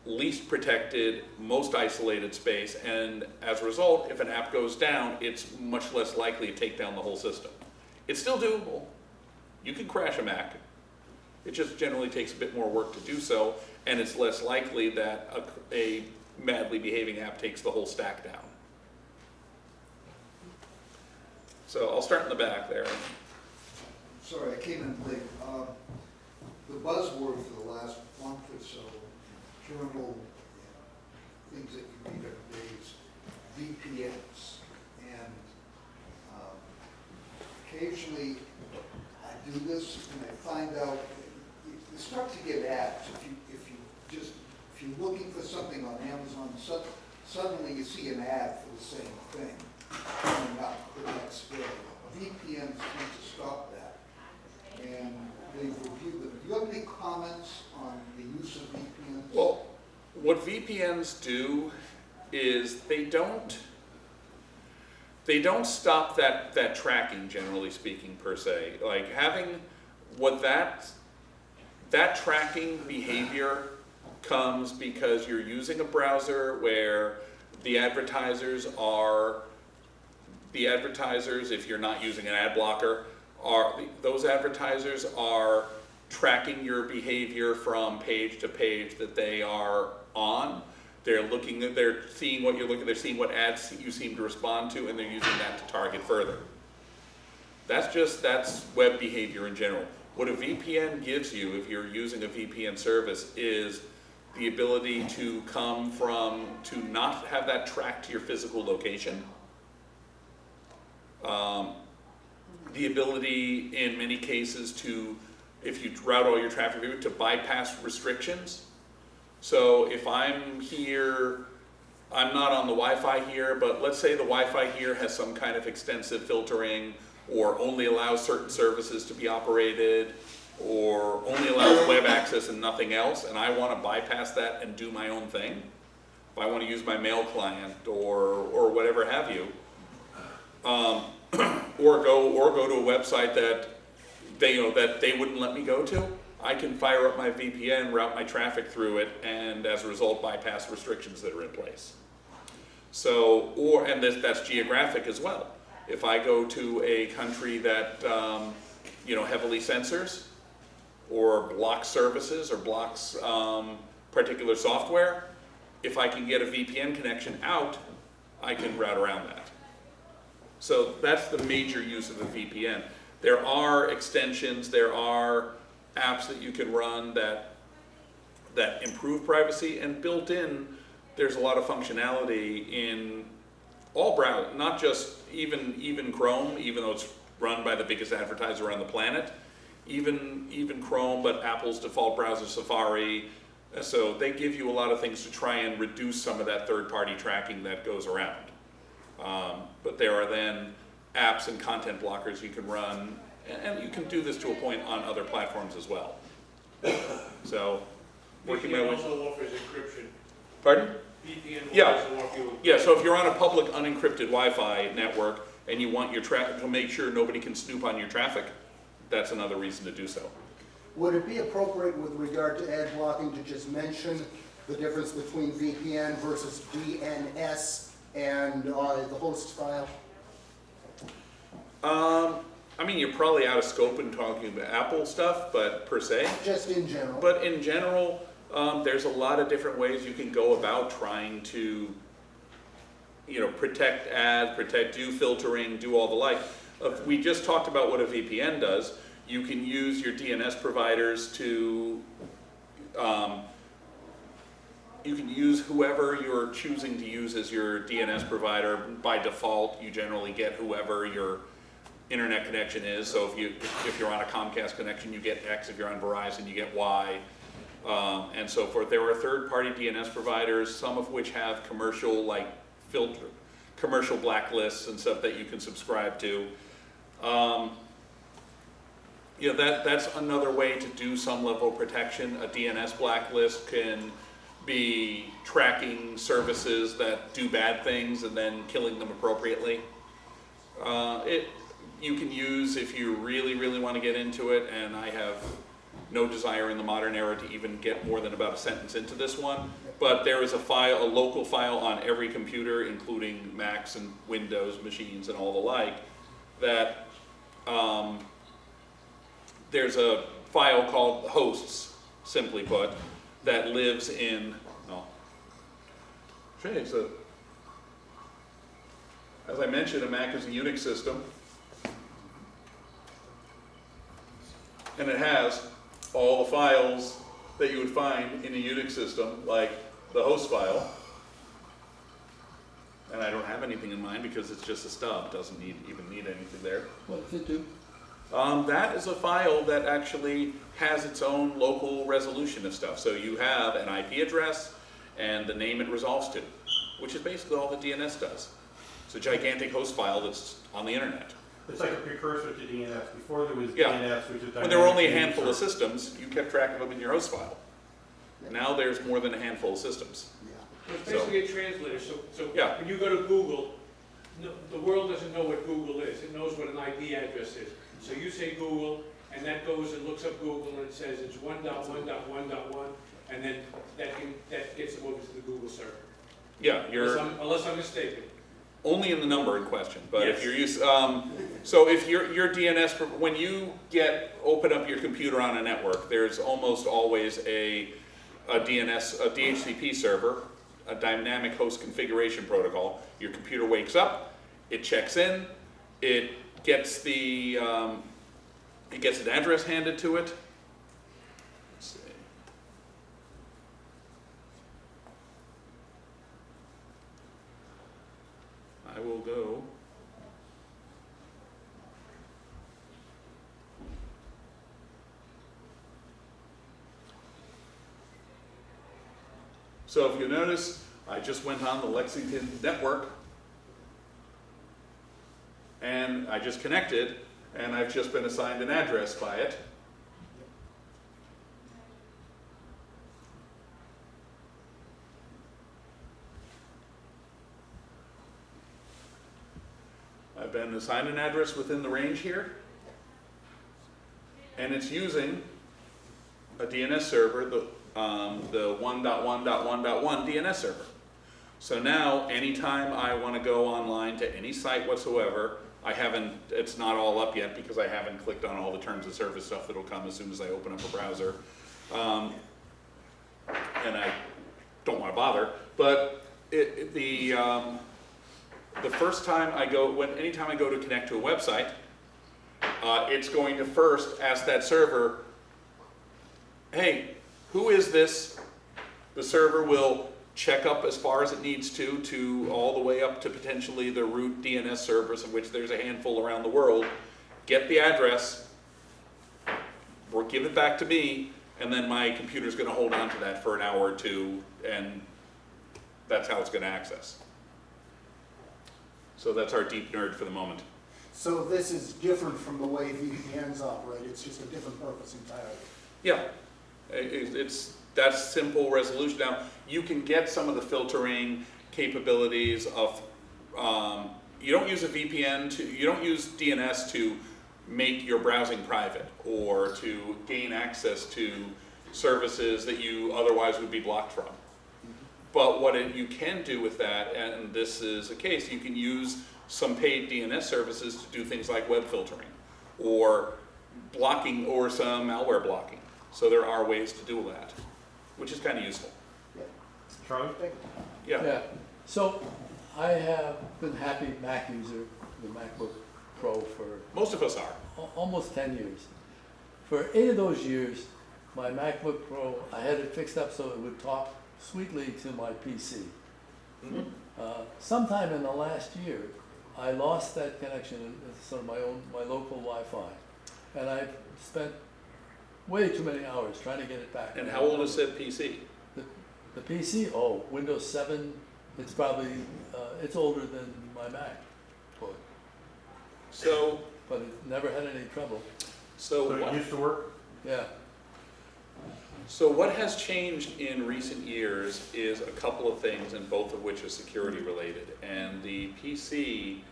least protected, most isolated space, and as a result, if an app goes down, it's much less likely to take down the whole system. It's still doable. You can crash a Mac. It just generally takes a bit more work to do so, and it's less likely that a madly behaving app takes the whole stack down. So I'll start in the back there. Sorry, I came in late. The buzzword for the last month or so, Kernel, things that you read every day, is VPNs. And occasionally I do this and I find out you start to get ads. If you're looking for something on Amazon, suddenly you see an ad for the same thing coming up the next day. VPNs need to stop that, and they've reviewed them. Do you have any comments on the use of VPNs? Well, what VPNs do is they don't stop that tracking, generally speaking, per se. Like having that tracking behavior comes because you're using a browser where the advertisers, if you're not using an ad blocker, those advertisers are tracking your behavior from page to page that they are on. They're seeing what you're looking, they're seeing what ads you seem to respond to, and they're using that to target further. That's web behavior in general. What a VPN gives you, if you're using a VPN service, is the ability to not have that tracked to your physical location. The ability, in many cases, to if you route all your traffic through to bypass restrictions. So if I'm here, I'm not on the Wi-Fi here, but let's say the Wi-Fi here has some kind of extensive filtering, or only allows certain services to be operated, or only allows web access and nothing else, and I want to bypass that and do my own thing. If I want to use my mail client or whatever have you, or go to a website that they wouldn't let me go to, I can fire up my VPN, route my traffic through it, and as a result bypass restrictions that are in place. So, that's geographic as well. If I go to a country that heavily censors or blocks services or blocks particular software, if I can get a VPN connection out, I can route around that. So that's the major use of a VPN. There are extensions, there are apps that you can run that improve privacy, and built in, there's a lot of functionality in all browsers, not just even Chrome, even though it's run by the biggest advertiser on the planet, even Chrome, but Apple's default browser, Safari. So they give you a lot of things to try and reduce some of that third-party tracking that goes around. But there are then apps and content blockers you can run, and you can do this to a point on other platforms as well. So, working my VPN way. also offers encryption. Pardon? VPN will Yeah. also offer you. Yeah, so if you're on a public unencrypted Wi-Fi network and you want your traffic to make sure nobody can snoop on your traffic, that's another reason to do so. Would it be appropriate with regard to ad blocking to just mention the difference between VPN versus DNS and the host file? You're probably out of scope in talking about Apple stuff, but per se. Just in general. But in general, there's a lot of different ways you can go about trying to, protect ads, do filtering, do all the like. We just talked about what a VPN does. You can use your DNS providers to, you can use whoever you're choosing to use as your DNS provider. By default, you generally get whoever your internet connection is. So if you're on a Comcast connection, you get X. If you're on Verizon, you get Y, and so forth. There are third-party DNS providers, some of which have commercial blacklists and stuff that you can subscribe to. That's another way to do some level of protection. A DNS blacklist can be tracking services that do bad things and then killing them appropriately. You can use, if you really, really want to get into it, and I have no desire in the modern era to even get more than about a sentence into this one, but there is a local file on every computer, including Macs and Windows machines and all the like, that there's a file called hosts, simply put, that lives in, as I mentioned, a Mac is a Unix system, and it has all the files that you would find in a Unix system, like the host file. And I don't have anything in mind because it's just a stub, doesn't even need anything there. What does it do? That is a file that actually has its own local resolution of stuff. So you have an IP address and the name it resolves to, which is basically all the DNS does. It's a gigantic host file that's on the internet. It's like a precursor to DNS. Before there was Yeah. DNS, which is When there were only a dynamic handful of server. systems, you kept track of them in your host file. Now there's more than a handful of systems. So it's basically a translator, so Yeah. when you go to Google, the world doesn't know what Google is, it knows what an IP address is. So you say Google, and that goes and looks up Google, and it says it's 1.1.1.1, and then that gets them over to the Google server. Yeah, Unless I'm mistaken. only in the number in question, but if Yes. you're used, so if your DNS, when you open up your computer on a network, there's almost always a DHCP server, a dynamic host configuration protocol. Your computer wakes up, it checks in, it gets an address handed to it. Let's see. I will go. So if you notice, I just went on the Lexington network and I just connected and I've just been assigned an address by it. I've been assigned an address within the range here, and it's using a DNS server, the 1.1.1.1 DNS server. So now, anytime I want to go online to any site whatsoever, it's not all up yet because I haven't clicked on all the terms of service stuff that'll come as soon as I open up a browser. And I don't want to bother, but the first time I go, anytime I go to connect to a website, it's going to first ask that server, hey, who is this? The server will check up as far as it needs to all the way up to potentially the root DNS servers, of which there's a handful around the world, get the address, or give it back to me, and then my computer's going to hold on to that for an hour or two, and that's how it's going to access. So that's our deep nerd for the moment. So this is different from the way VPNs operate, it's just a different purpose entirely. Yeah, that's simple resolution. Now, you can get some of the filtering capabilities of, you don't use a VPN you don't use DNS to make your browsing private or to gain access to services that you otherwise would be blocked from. But what you can do with that, and this is a case, you can use some paid DNS services to do things like web filtering or blocking or some malware blocking. So there are ways to do that, which is kind of useful. Charlie? Yeah. So I have been happy Mac user, the MacBook Pro for Most of us are. almost 10 years. For 8 of those years, my MacBook Pro, I had it fixed up so it would talk sweetly to my PC. Mm-hmm. Sometime in the last year, I lost that connection, sort of my local Wi-Fi, and I've spent way too many hours trying to get it back. And how old is that PC? The PC? Oh, Windows 7. It's probably it's older than my Mac, So but it never had any trouble. So it used to work? Yeah. So what has changed in recent years is a couple of things, and both of which are security related. And the PC,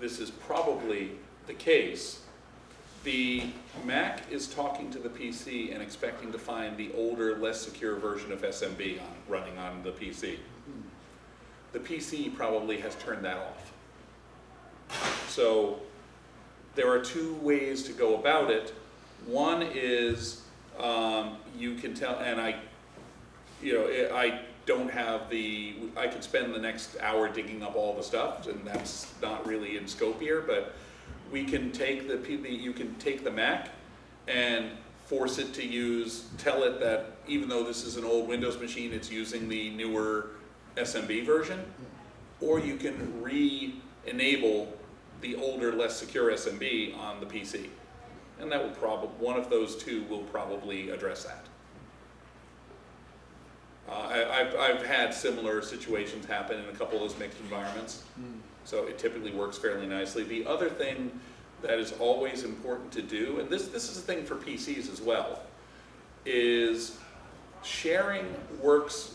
this is probably the case. The Mac is talking to the PC and expecting to find the older, less secure version of SMB running on the PC. The PC probably has turned that off. So there are two ways to go about it. One is you can tell, and I don't have I could spend the next hour digging up all the stuff, and that's not really in scope here, but we can take you can take the Mac and force it to tell it that even though this is an old Windows machine, it's using the newer SMB version, or you can re-enable the older, less secure SMB on the PC. And that will one of those two will probably address that. I've had similar situations happen in a couple of those mixed environments, so it typically works fairly nicely. The other thing that is always important to do, and this is a thing for PCs as well, is sharing works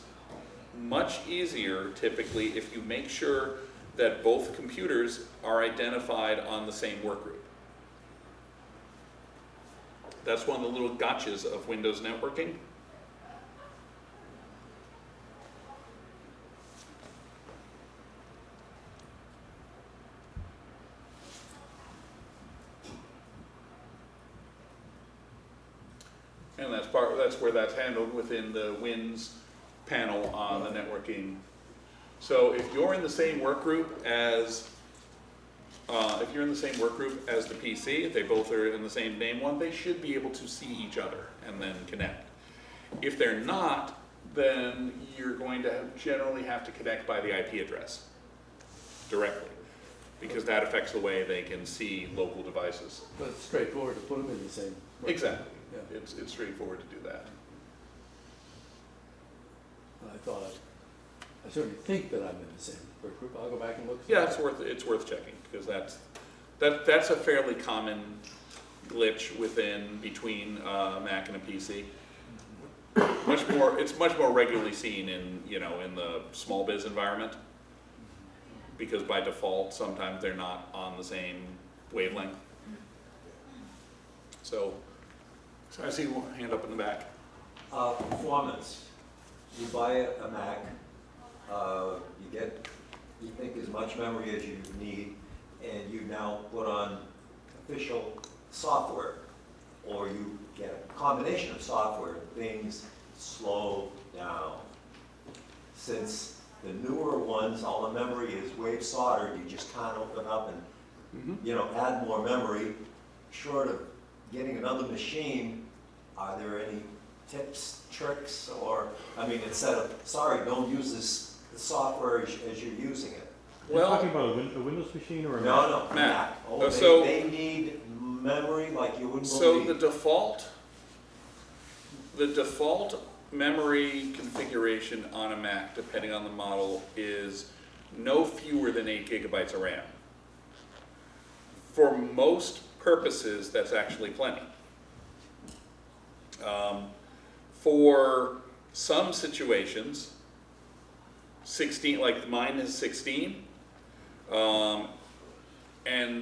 much easier typically if you make sure that both computers are identified on the same workgroup. That's one of the little gotchas of Windows networking. And that's where that's handled within the Wins panel on the networking. So if you're in the same work group as the PC, if they both are in the same name one, they should be able to see each other and then connect. If they're not, then you're going to generally have to connect by the IP address directly, because that affects the way they can see local devices. But it's straightforward to put them in the same. Exactly. Yeah. It's straightforward to do that. I I certainly think that I'm in the same group. I'll go back and look. Yeah, it's worth checking, because that's a fairly common glitch between Mac and a PC. It's much more regularly seen in the small biz environment, because by default sometimes they're not on the same wavelength. So I see one hand up in the back. Performance. You buy a Mac, you think as much memory as you need, and you now put on official software, or you get a combination of software, things slow down. Since the newer ones, all the memory is wave soldered, you just can't open up and add more memory. Short of getting another machine, are there any tips, tricks, or, instead of, sorry, don't use this software as you're using it? You're talking about a Windows machine or a Mac? No, Mac. Mac. Oh, So- they need memory like you wouldn't So believe. the default memory configuration on a Mac, depending on the model, is no fewer than 8 gigabytes of RAM. For most purposes, that's actually plenty. For some situations, 16, like mine is 16, and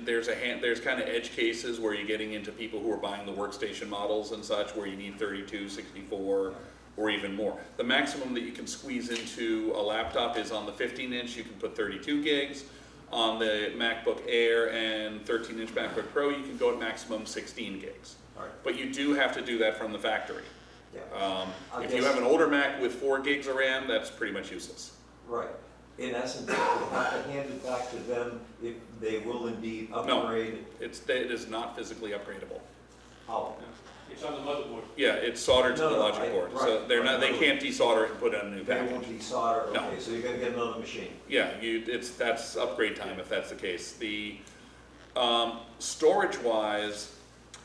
there's kind of edge cases where you're getting into people who are buying the workstation models and such, where you need 32, 64, or even more. The maximum that you can squeeze into a laptop is on the 15-inch, you can put 32 gigs. On the MacBook Air and 13-inch MacBook Pro, you can go at maximum 16 gigs. Right. But you do have to do that from the factory. Yeah. If you have an older Mac with 4 gigs of RAM, that's pretty much useless. Right. In essence, you have to hand it back to them if they will indeed upgrade. It is not physically upgradable. How? It's on the motherboard. Yeah, it's soldered to the No, logic board, so right, they're right. not. They can't desolder it and put it on a new They package. won't desolder, No. okay, so you're gonna get another machine. Yeah, that's upgrade time if that's the case. The storage-wise,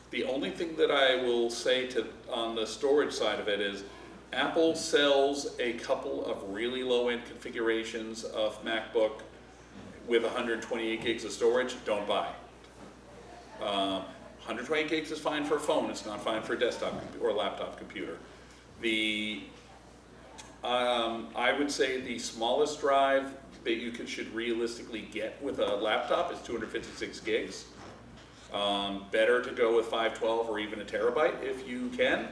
the only thing that I will say on the storage side of it is Apple sells a couple of really low-end configurations of MacBook with 128 gigs of storage. Don't buy. 128 gigs is fine for a phone. It's not fine for a desktop or laptop computer. I would say the smallest drive that you should realistically get with a laptop is 256 gigs. Better to go with 512 or even a terabyte if you can.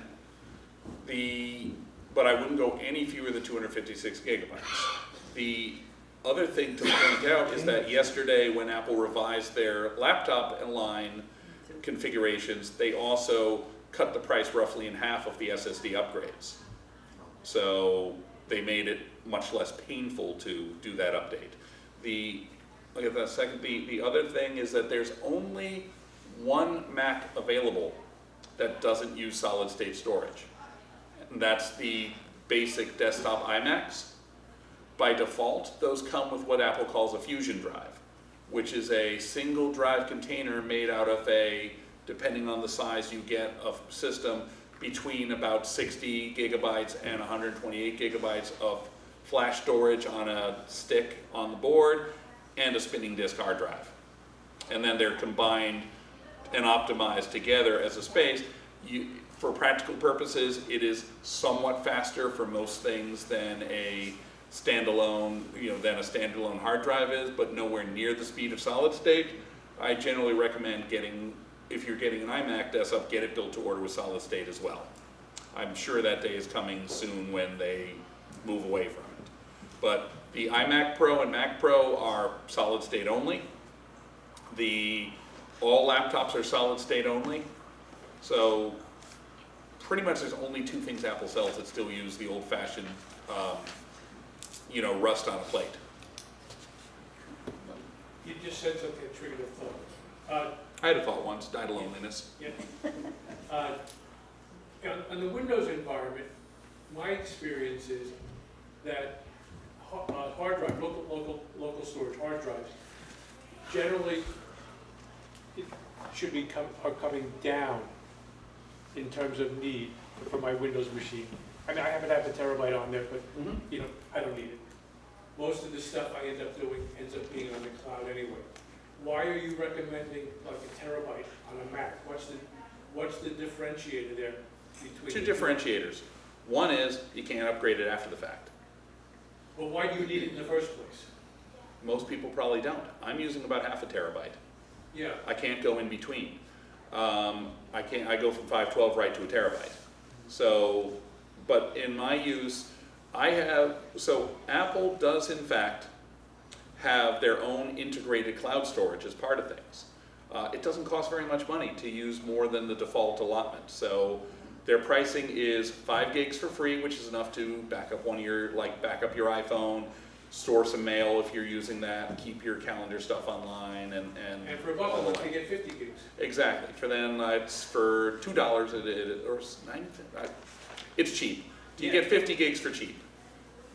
But I wouldn't go any fewer than 256 gigabytes. The other thing to point out is that yesterday when Apple revised their laptop line configurations, they also cut the price roughly in half of the SSD upgrades. So they made it much less painful to do that update. Look at that second. The other thing is that there's only one Mac available that doesn't use solid state storage. And that's the basic desktop iMacs. By default, those come with what Apple calls a Fusion drive, which is a single drive container made out of depending on the size you get of system, between about 60 gigabytes and 128 gigabytes of flash storage on a stick on the board and a spinning disk hard drive. And then they're combined and optimized together as a space. For practical purposes, it is somewhat faster for most things than a standalone hard drive is, but nowhere near the speed of solid state. I generally recommend if you're getting an iMac desktop, get it built to order with solid state as well. I'm sure that day is coming soon when they move away from it. But the iMac Pro and Mac Pro are solid state only. All laptops are solid state only. So pretty much there's only two things Apple sells that still use the old-fashioned, rust on a plate. You just said something that triggered a thought. I had a thought once, died of loneliness. Yeah. On the Windows environment, my experience is that hard drive, local storage hard drives, generally are coming down in terms of need for my Windows machine. I mean, I haven't had the terabyte on there, but, you know, I don't need it. Most of the stuff I end up doing ends up being on the cloud anyway. Why are you recommending like a terabyte on a Mac? What's the differentiator there between? Two differentiators. One is you can't upgrade it after the fact. Well, why do you need it in the first place? Most people probably don't. I'm using about half a terabyte. Yeah, I can't go in between. I go from 512 right to a terabyte. So, but in my use, so Apple does in fact have their own integrated cloud storage as part of things. It doesn't cost very much money to use more than the default allotment. So their pricing is 5 gigs for free, which is enough to back up back up your iPhone, store some mail if you're using that, keep your calendar stuff online, and for about a month you get 50 gigs. Exactly. For then it's for $2 or 90. It's cheap. You get 50 gigs for cheap.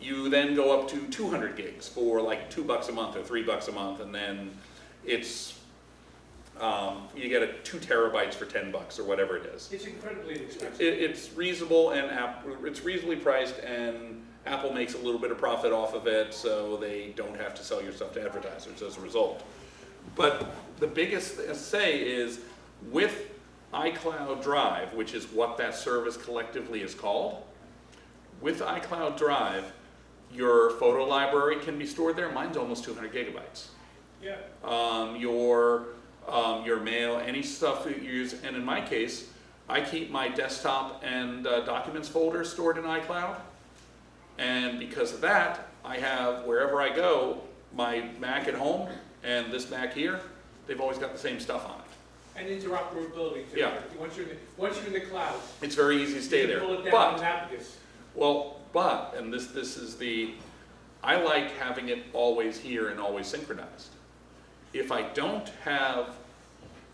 You then go up to 200 gigs for like $2 a month or $3 a month, and then it's you get 2 terabytes for $10 or whatever it is. It's incredibly inexpensive. It's reasonable, and it's reasonably priced, and Apple makes a little bit of profit off of it, so they don't have to sell your stuff to advertisers as a result. But the biggest say is with iCloud Drive, which is what that service collectively is called, with iCloud Drive, your photo library can be stored there. Mine's almost 200 gigabytes. Yeah. Your mail, any stuff that you use, and in my case, I keep my desktop and documents folder stored in iCloud, and because of that, I have, wherever I go, my Mac at home and this Mac here, they've always got the same stuff on it. And interoperability too. Yeah. Once you're in the cloud, It's very easy to stay you there. can pull it down But on Napkins. and this is I like having it always here and always synchronized. If I don't have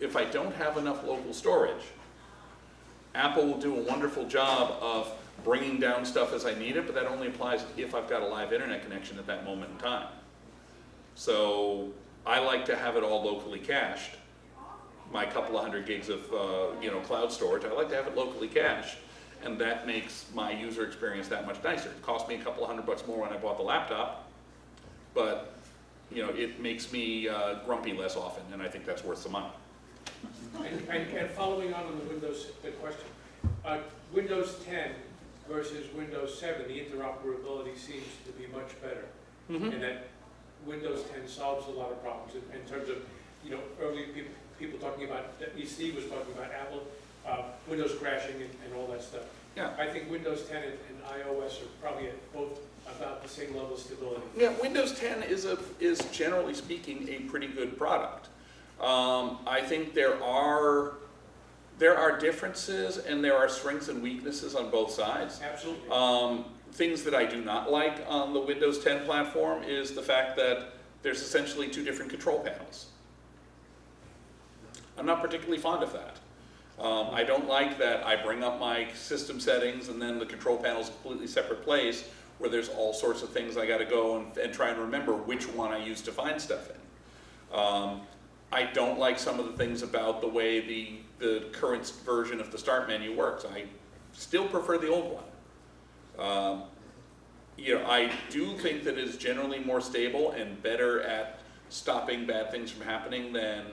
enough local storage, Apple will do a wonderful job of bringing down stuff as I need it, but that only applies if I've got a live internet connection at that moment in time. So I like to have it all locally cached. My couple of hundred gigs of cloud storage, I like to have it locally cached, and that makes my user experience that much nicer. It cost me a couple of $100 more when I bought the laptop, but it makes me grumpy less often, and I think that's worth some money. And following on the question, Windows 10 versus Windows 7, the interoperability seems to be much better. And that Windows 10 solves a lot of problems in terms of, early people talking about, Steve was talking about Apple, Windows crashing and all that stuff. Yeah. I think Windows 10 and iOS are probably at both about the same level of stability. Yeah, Windows 10 is generally speaking a pretty good product. I think there are differences and there are strengths and weaknesses on both sides. Absolutely. Things that I do not like on the Windows 10 platform is the fact that there's essentially 2 different control panels. I'm not particularly fond of that. I don't like that I bring up my system settings and then the control panel is a completely separate place where there's all sorts of things I got to go and try and remember which one I used to find stuff in. I don't like some of the things about the way the current version of the start menu works. I still prefer the old one. I do think that it is generally more stable and better at stopping bad things from happening than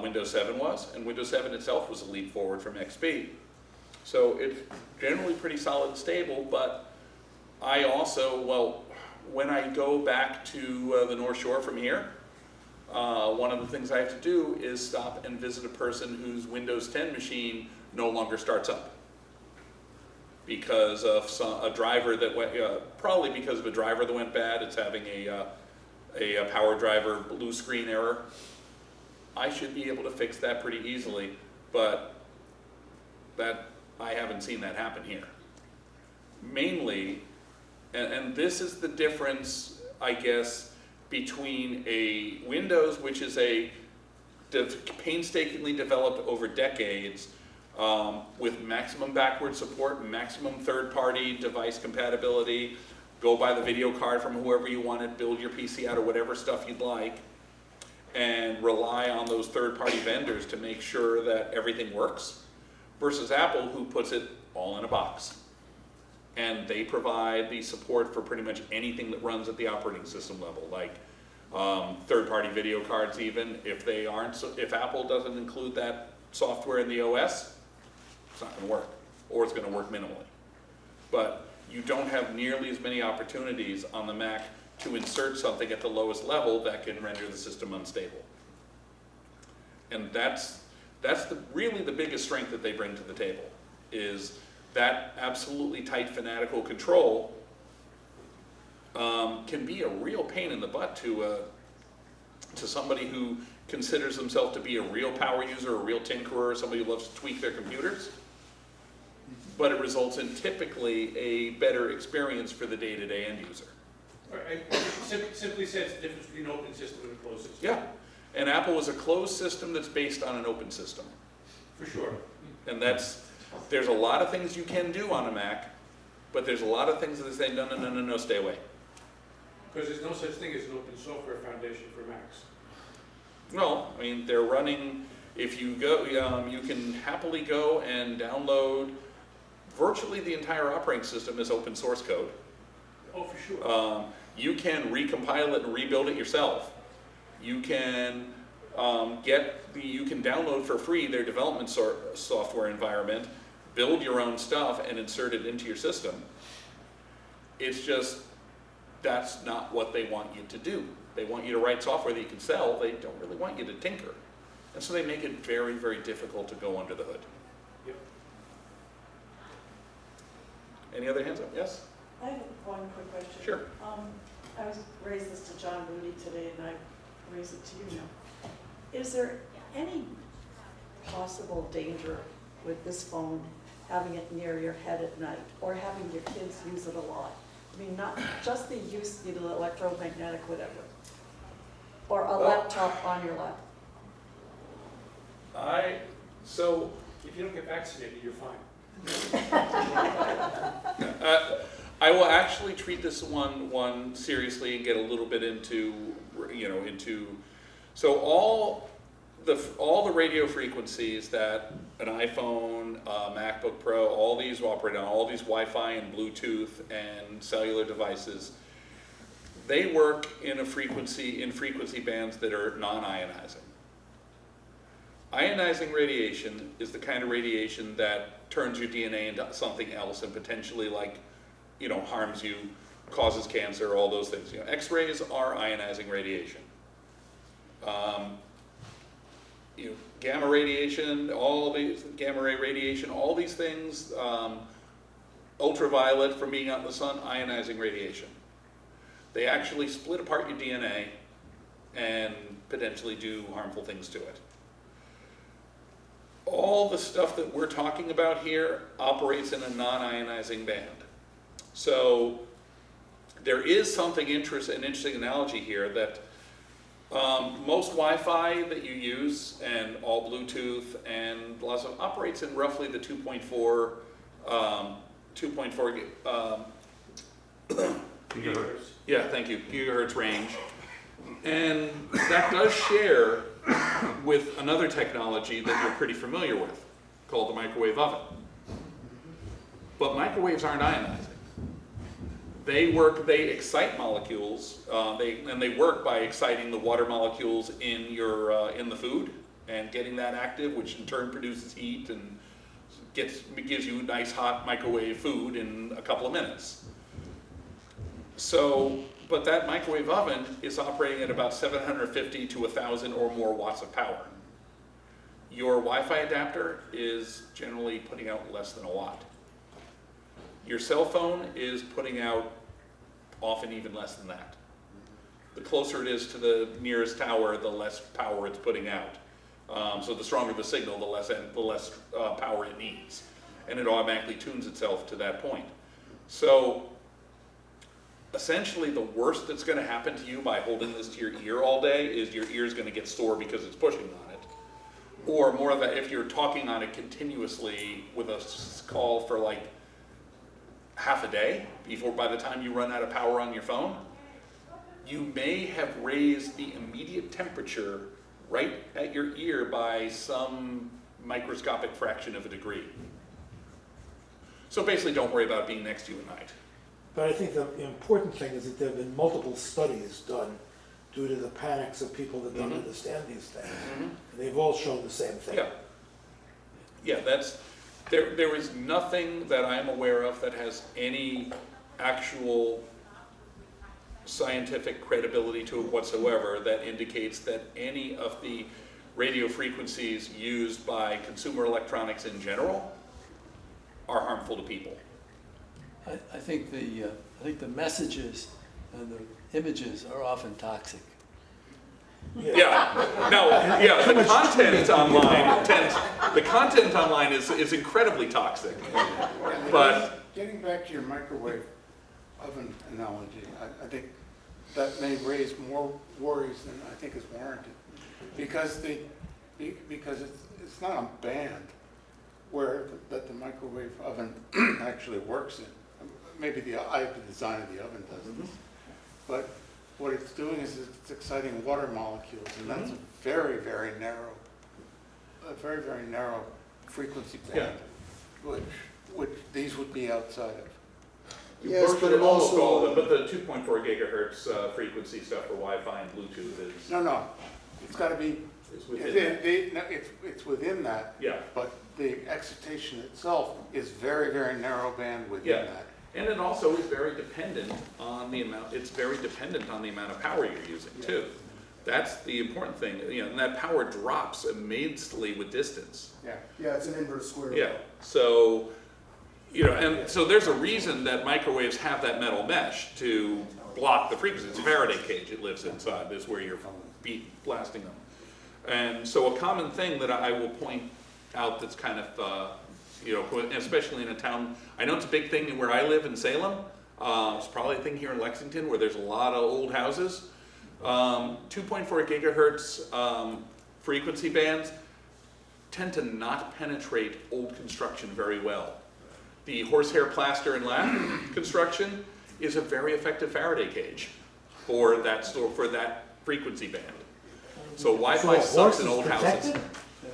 Windows 7 was, and Windows 7 itself was a leap forward from XP. So it's generally pretty solid and stable, but I also, when I go back to the North Shore from here, one of the things I have to do is stop and visit a person whose Windows 10 machine no longer starts up because of a driver that went, probably because of a driver that went bad. It's having a power driver blue screen error. I should be able to fix that pretty easily, but I haven't seen that happen here. Mainly, and this is the difference, I guess, between a Windows, which is painstakingly developed over decades, with maximum backward support, maximum third-party device compatibility, go buy the video card from whoever you want it, build your PC out of whatever stuff you'd like, and rely on those third-party vendors to make sure that everything works, versus Apple, who puts it all in a box. and they provide the support for pretty much anything that runs at the operating system level, like third-party video cards even. If they aren't, if Apple doesn't include that software in the OS, it's not gonna work, or it's gonna work minimally. But you don't have nearly as many opportunities on the Mac to insert something at the lowest level that can render the system unstable. And that's really the biggest strength that they bring to the table, is that absolutely tight fanatical control can be a real pain in the butt to somebody who considers themselves to be a real power user, a real tinkerer, somebody who loves to tweak their computers. But it results in typically a better experience for the day-to-day end user. Right, simply says the difference between an open system and a closed system. Yeah, and Apple is a closed system that's based on an open system. For sure. And there's a lot of things you can do on a Mac, but there's a lot of things that they say, no, stay away. Because there's no such thing as an open software foundation for Macs. Well, I mean, they're running, if you go, you can happily go and download virtually the entire operating system is open source code. Oh, for sure. You can recompile it and rebuild it yourself. You can you can download for free their development software environment, build your own stuff, and insert it into your system. It's just, that's not what they want you to do. They want you to write software that you can sell. They don't really want you to tinker. And so they make it very, very difficult to go under the hood. Yep. Any other hands up? Yes? I have one quick question. Sure. I raised this to John Moody today, and I raise it to you now. Is there any possible danger with this phone, having it near your head at night, or having your kids use it a lot? I mean, not just the use, the electromagnetic, whatever, or a laptop on your lap. If you don't get vaccinated, you're fine. I will actually treat this one seriously and get a little bit into, so all the radio frequencies that an iPhone, MacBook Pro, all these operate on, all these Wi-Fi and Bluetooth and cellular devices, they work in frequency bands that are non-ionizing. Ionizing radiation is the kind of radiation that turns your DNA into something else and potentially harms you, causes cancer, all those things. X-rays are ionizing radiation. Gamma radiation, all these gamma ray radiation, all these things, ultraviolet from being out in the sun, ionizing radiation. They actually split apart your DNA and potentially do harmful things to it. All the stuff that we're talking about here operates in a non-ionizing band. So there is an interesting analogy here that most Wi-Fi that you use and all Bluetooth and lots of operates in roughly the 2.4 Gigahertz. Yeah, thank you, gigahertz range. And that does share with another technology that you're pretty familiar with, called the microwave oven. But microwaves aren't ionizing. They excite molecules, and they work by exciting the water molecules in the food and getting that active, which in turn produces heat and gives you nice hot microwave food in a couple of minutes. But that microwave oven is operating at about 750 to 1,000 or more watts of power. Your Wi-Fi adapter is generally putting out less than a watt. Your cell phone is putting out often even less than that. The closer it is to the nearest tower, the less power it's putting out. So the stronger the signal, the less power it needs. And it automatically tunes itself to that point. So essentially the worst that's going to happen to you by holding this to your ear all day is your ear is going to get sore because it's pushing on it. Or more of that, if you're talking on it continuously with a call for like half a day by the time you run out of power on your phone, you may have raised the immediate temperature right at your ear by some microscopic fraction of a degree. So basically, don't worry about being next to you at night. But I think the important thing is that there have been multiple studies done due to the panics of people that don't understand these things. And they've all shown the same thing. Yeah. Yeah, there is nothing that I'm aware of that has any actual scientific credibility to it whatsoever that indicates that any of the radio frequencies used by consumer electronics in general are harmful to people. I think the messages and the images are often toxic. Yeah, no, yeah, the content online is incredibly toxic, but. Getting back to your microwave oven analogy, I think that may raise more worries than I think is warranted. Because it's not a band where that the microwave oven actually works in. Maybe the design of the oven does this. But what it's doing is it's exciting water molecules, and that's a very, very narrow frequency band, which these would be outside of. Yes, but it Almost also- all of them, but the 2.4 gigahertz frequency stuff for Wi-Fi and Bluetooth is. No, it's got to be. It's within It's within that. Yeah. But the excitation itself is very, very narrow band within that. And it also is very dependent on the amount. It's very dependent on the amount of power you're using too. That's the important thing. And that power drops immensely with distance. Yeah. Yeah, it's an inverse square. Yeah. So, and so there's a reason that microwaves have that metal mesh to block the frequency. It's a Faraday cage it lives inside. Is where you're blasting them. And so a common thing that I will point out that's kind of, especially in a town, I know it's a big thing where I live in Salem. It's probably a thing here in Lexington where there's a lot of old houses. 2.4 gigahertz frequency bands tend to not penetrate old construction very well. The horsehair plaster and lath construction is a very effective Faraday cage for that frequency band. So Wi-Fi So a sucks horse in is old houses. protected?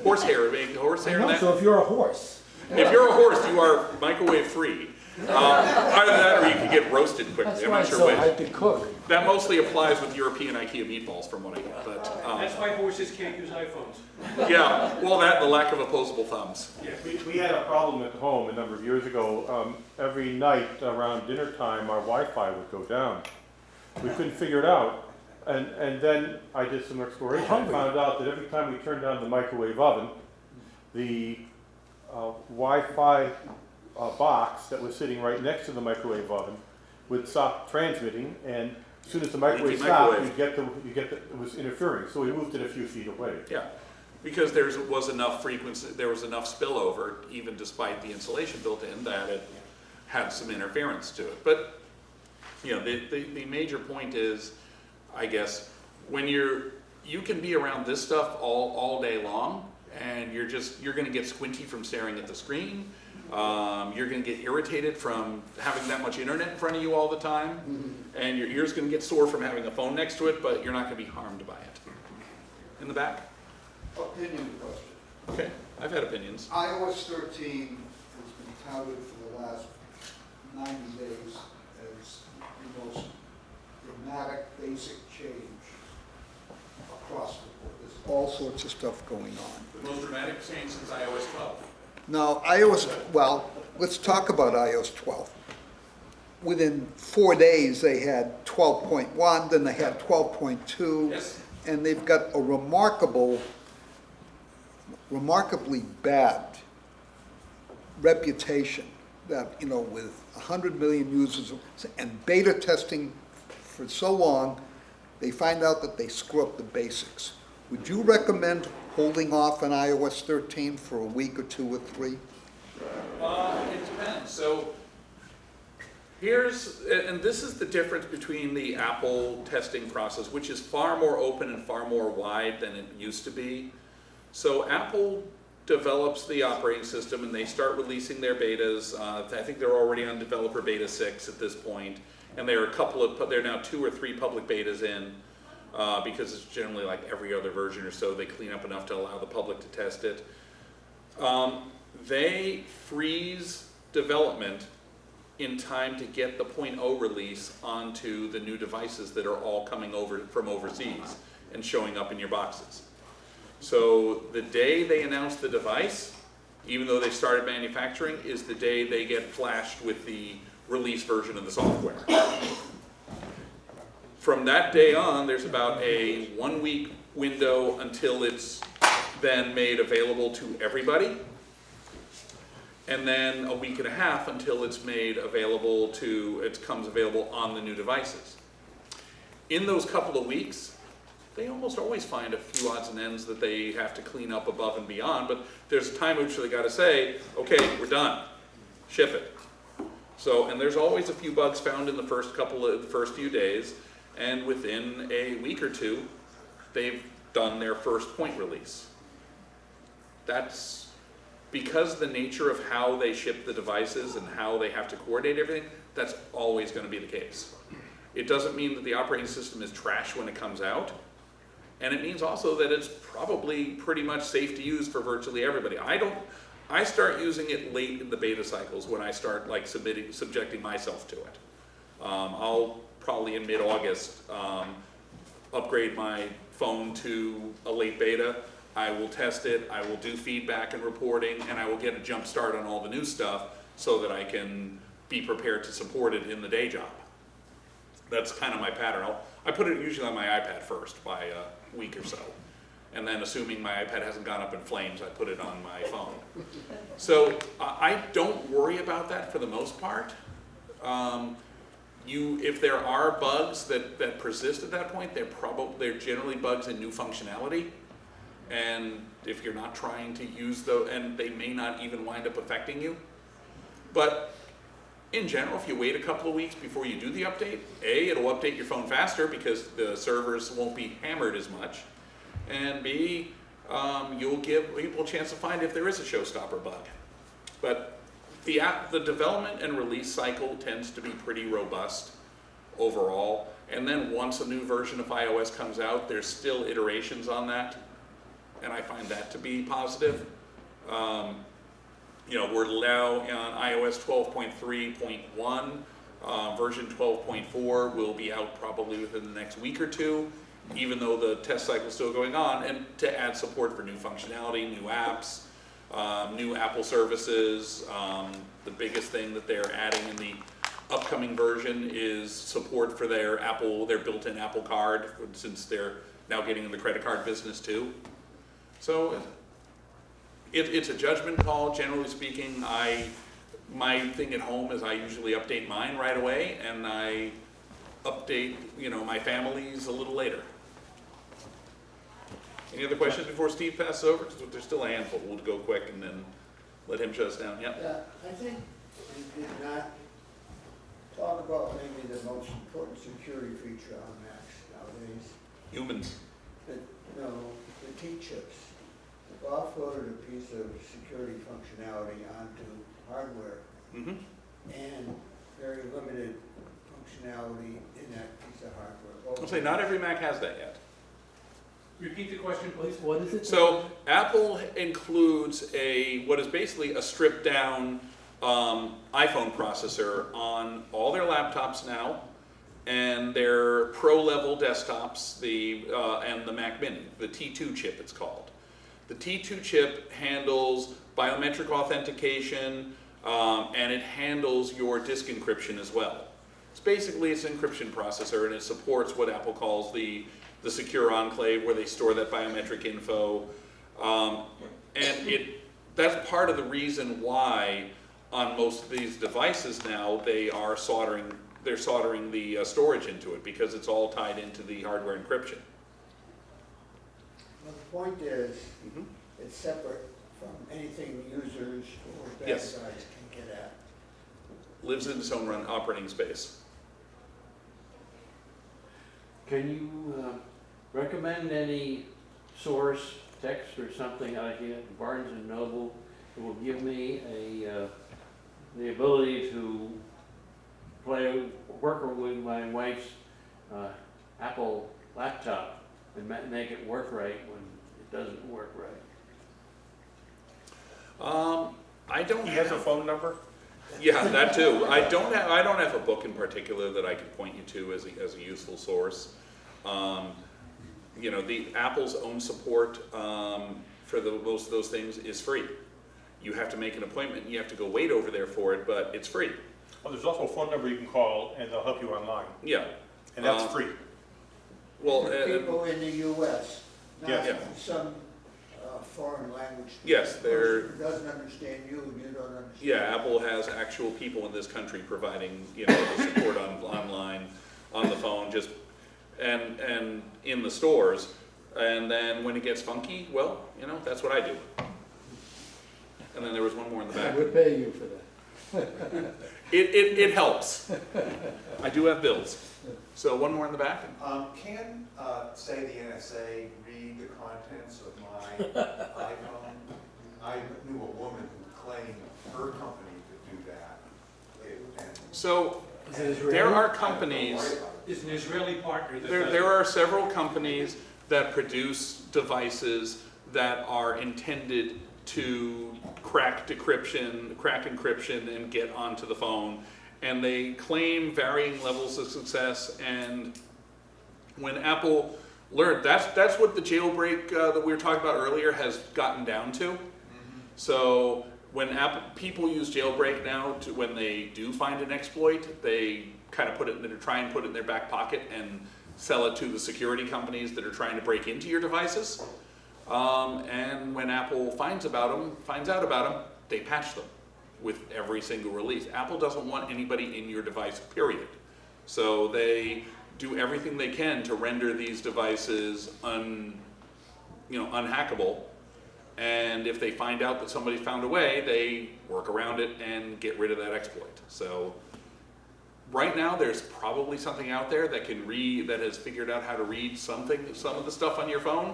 Horsehair. No, so if you're a horse, If you're a horse, you are microwave free. Either that or you can get roasted quickly. That's I'm why not it's sure so which. hard to cook. That mostly applies with European IKEA meatballs from what I get. But, That's why horses can't use iPhones. yeah, well that and the lack of opposable thumbs. We had a problem at home a number of years ago. Every night around dinner time, our Wi-Fi would go down. We couldn't figure it out. And then I did some exploration. I found out that every time we turned on the microwave oven, the Wi-Fi box that was sitting right next to the microwave oven would stop transmitting, and as soon as the microwave stopped, you get it was interfering. So we moved it a few feet away. Yeah, because there was enough frequency, there was enough spillover, even despite the insulation built in, that it had some interference to it. But the major point is, I guess, when you can be around this stuff all day long, and you're going to get squinty from staring at the screen. You're going to get irritated from having that much internet in front of you all the time, and your ears going to get sore from having a phone next to it, but you're not going to be harmed by it. In the back? Opinion question. Okay, I've had opinions. iOS 13 has been touted for the last 90 days as the most dramatic basic change across the board. There's all sorts of stuff going on. The most dramatic change since iOS 12. Now, let's talk about iOS 12. Within 4 days, they had 12.1, then they had 12.2. Yes. And they've got a remarkably bad reputation that, with 100 million users and beta testing for so long, they find out that they screw up the basics. Would you recommend holding off on iOS 13 for a week or 2 or 3? It depends. So and this is the difference between the Apple testing process, which is far more open and far more wide than it used to be. So Apple develops the operating system and they start releasing their betas. I think they're already on developer beta 6 at this point, and there are now 2 or 3 public betas in. Because it's generally like every other version or so, they clean up enough to allow the public to test it. They freeze development in time to get the 0.0 release onto the new devices that are all coming over from overseas and showing up in your boxes. So the day they announce the device, even though they started manufacturing, is the day they get flashed with the release version of the software. From that day on, there's about a 1 week window until it's then made available to everybody. And then a week and a half until it's made available it comes available on the new devices. In those couple of weeks, they almost always find a few odds and ends that they have to clean up above and beyond, but there's a time at which they gotta say, okay, we're done, ship it. So, and there's always a few bugs found in the first few days, and within a week or two, they've done their first point release. That's because the nature of how they ship the devices and how they have to coordinate everything, that's always gonna be the case. It doesn't mean that the operating system is trash when it comes out, and it means also that it's probably pretty much safe to use for virtually everybody. I start using it late in the beta cycles when I start like subjecting myself to it. I'll probably in mid-August upgrade my phone to a late beta. I will test it, I will do feedback and reporting, and I will get a jump start on all the new stuff so that I can be prepared to support it in the day job. That's kind of my pattern. I put it usually on my iPad first by a week or so. And then assuming my iPad hasn't gone up in flames, I put it on my phone. So I don't worry about that for the most part. If there are bugs that persist at that point, they're generally bugs in new functionality. And if you're not trying to use those, and they may not even wind up affecting you. But in general, if you wait a couple of weeks before you do the update, A, it'll update your phone faster because the servers won't be hammered as much. And B, you'll give people a chance to find if there is a showstopper bug. But the development and release cycle tends to be pretty robust overall. And then once a new version of iOS comes out, there's still iterations on that. And I find that to be positive. We're now on iOS 12.3.1. Version 12.4 will be out probably within the next week or two, even though the test cycle is still going on, and to add support for new functionality, new apps, new Apple services. The biggest thing that they're adding in the upcoming version is support for their built-in Apple Card, since they're now getting in the credit card business too. So it's a judgment call. Generally speaking, my thing at home is I usually update mine right away, and I update my family's a little later. Any other questions before Steve passes over? Because there's still a handful. We'll go quick and then let him shut us down. Yep. Yeah, I think we did not talk about maybe the most important security feature on Macs nowadays. Humans. The T-chips. They've offloaded a piece of security functionality onto hardware, and very limited functionality in that piece of hardware. I'll say not every Mac has that yet. Repeat the question, please. What is it? So Apple includes what is basically a stripped down iPhone processor on all their laptops now, and their pro level desktops, and the Mac Mini, the T2 chip it's called. The T2 chip handles biometric authentication, and it handles your disk encryption as well. It's an encryption processor, and it supports what Apple calls the secure enclave, where they store that biometric info. That's part of the reason why on most of these devices now they're soldering the storage into it, because it's all tied into the hardware encryption. Well, the point is, it's separate from anything users or bad Yes. guys can get at. Lives in its own operating space. Can you recommend any source, text or something I can get Barnes & Noble that will give me the ability to work with my wife's Apple laptop and make it work right when it doesn't work right? I don't He has a have, phone number? Yeah, that too. I don't have a book in particular that I can point you to as a useful source. You know, the Apple's own support for most of those things is free. You have to make an appointment, and you have to go wait over there for it, but it's free. Oh, there's also a phone number you can call and they'll help you online, Yeah. and that's free. Well, People in the US, not Yeah. some foreign language. Yes, they're- Person who doesn't understand you and you don't understand. yeah, Apple has actual people in this country providing, you know, the support online, on the phone, just and in the stores. And then when it gets funky, well, you know, that's what I do. And then there was one more in the back. We're paying you for that. It helps. I do have bills. So one more in the back. Can, say the NSA read the contents of my iPhone? I knew a woman who claimed her company could do that. So there are companies. Is an Israeli partner that does There are several companies that produce devices that are intended to crack encryption and get onto the phone. And they claim varying levels of success. And when Apple learned, that's what the jailbreak that we were talking about earlier has gotten down to. So when people use jailbreak now when they do find an exploit, they kind of try and put it in their back pocket and sell it to the security companies that are trying to break into your devices. And when Apple finds out about them, they patch them with every single release. Apple doesn't want anybody in your device, period. So they do everything they can to render these devices unhackable. And if they find out that somebody found a way, they work around it and get rid of that exploit. So right now, there's probably something out there that has figured out how to read some of the stuff on your phone,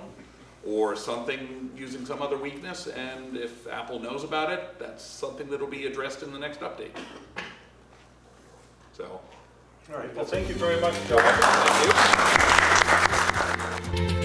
or something using some other weakness. And if Apple knows about it, that's something that'll be addressed in the next update. So. All right, well, thank you very much, John. Thank you.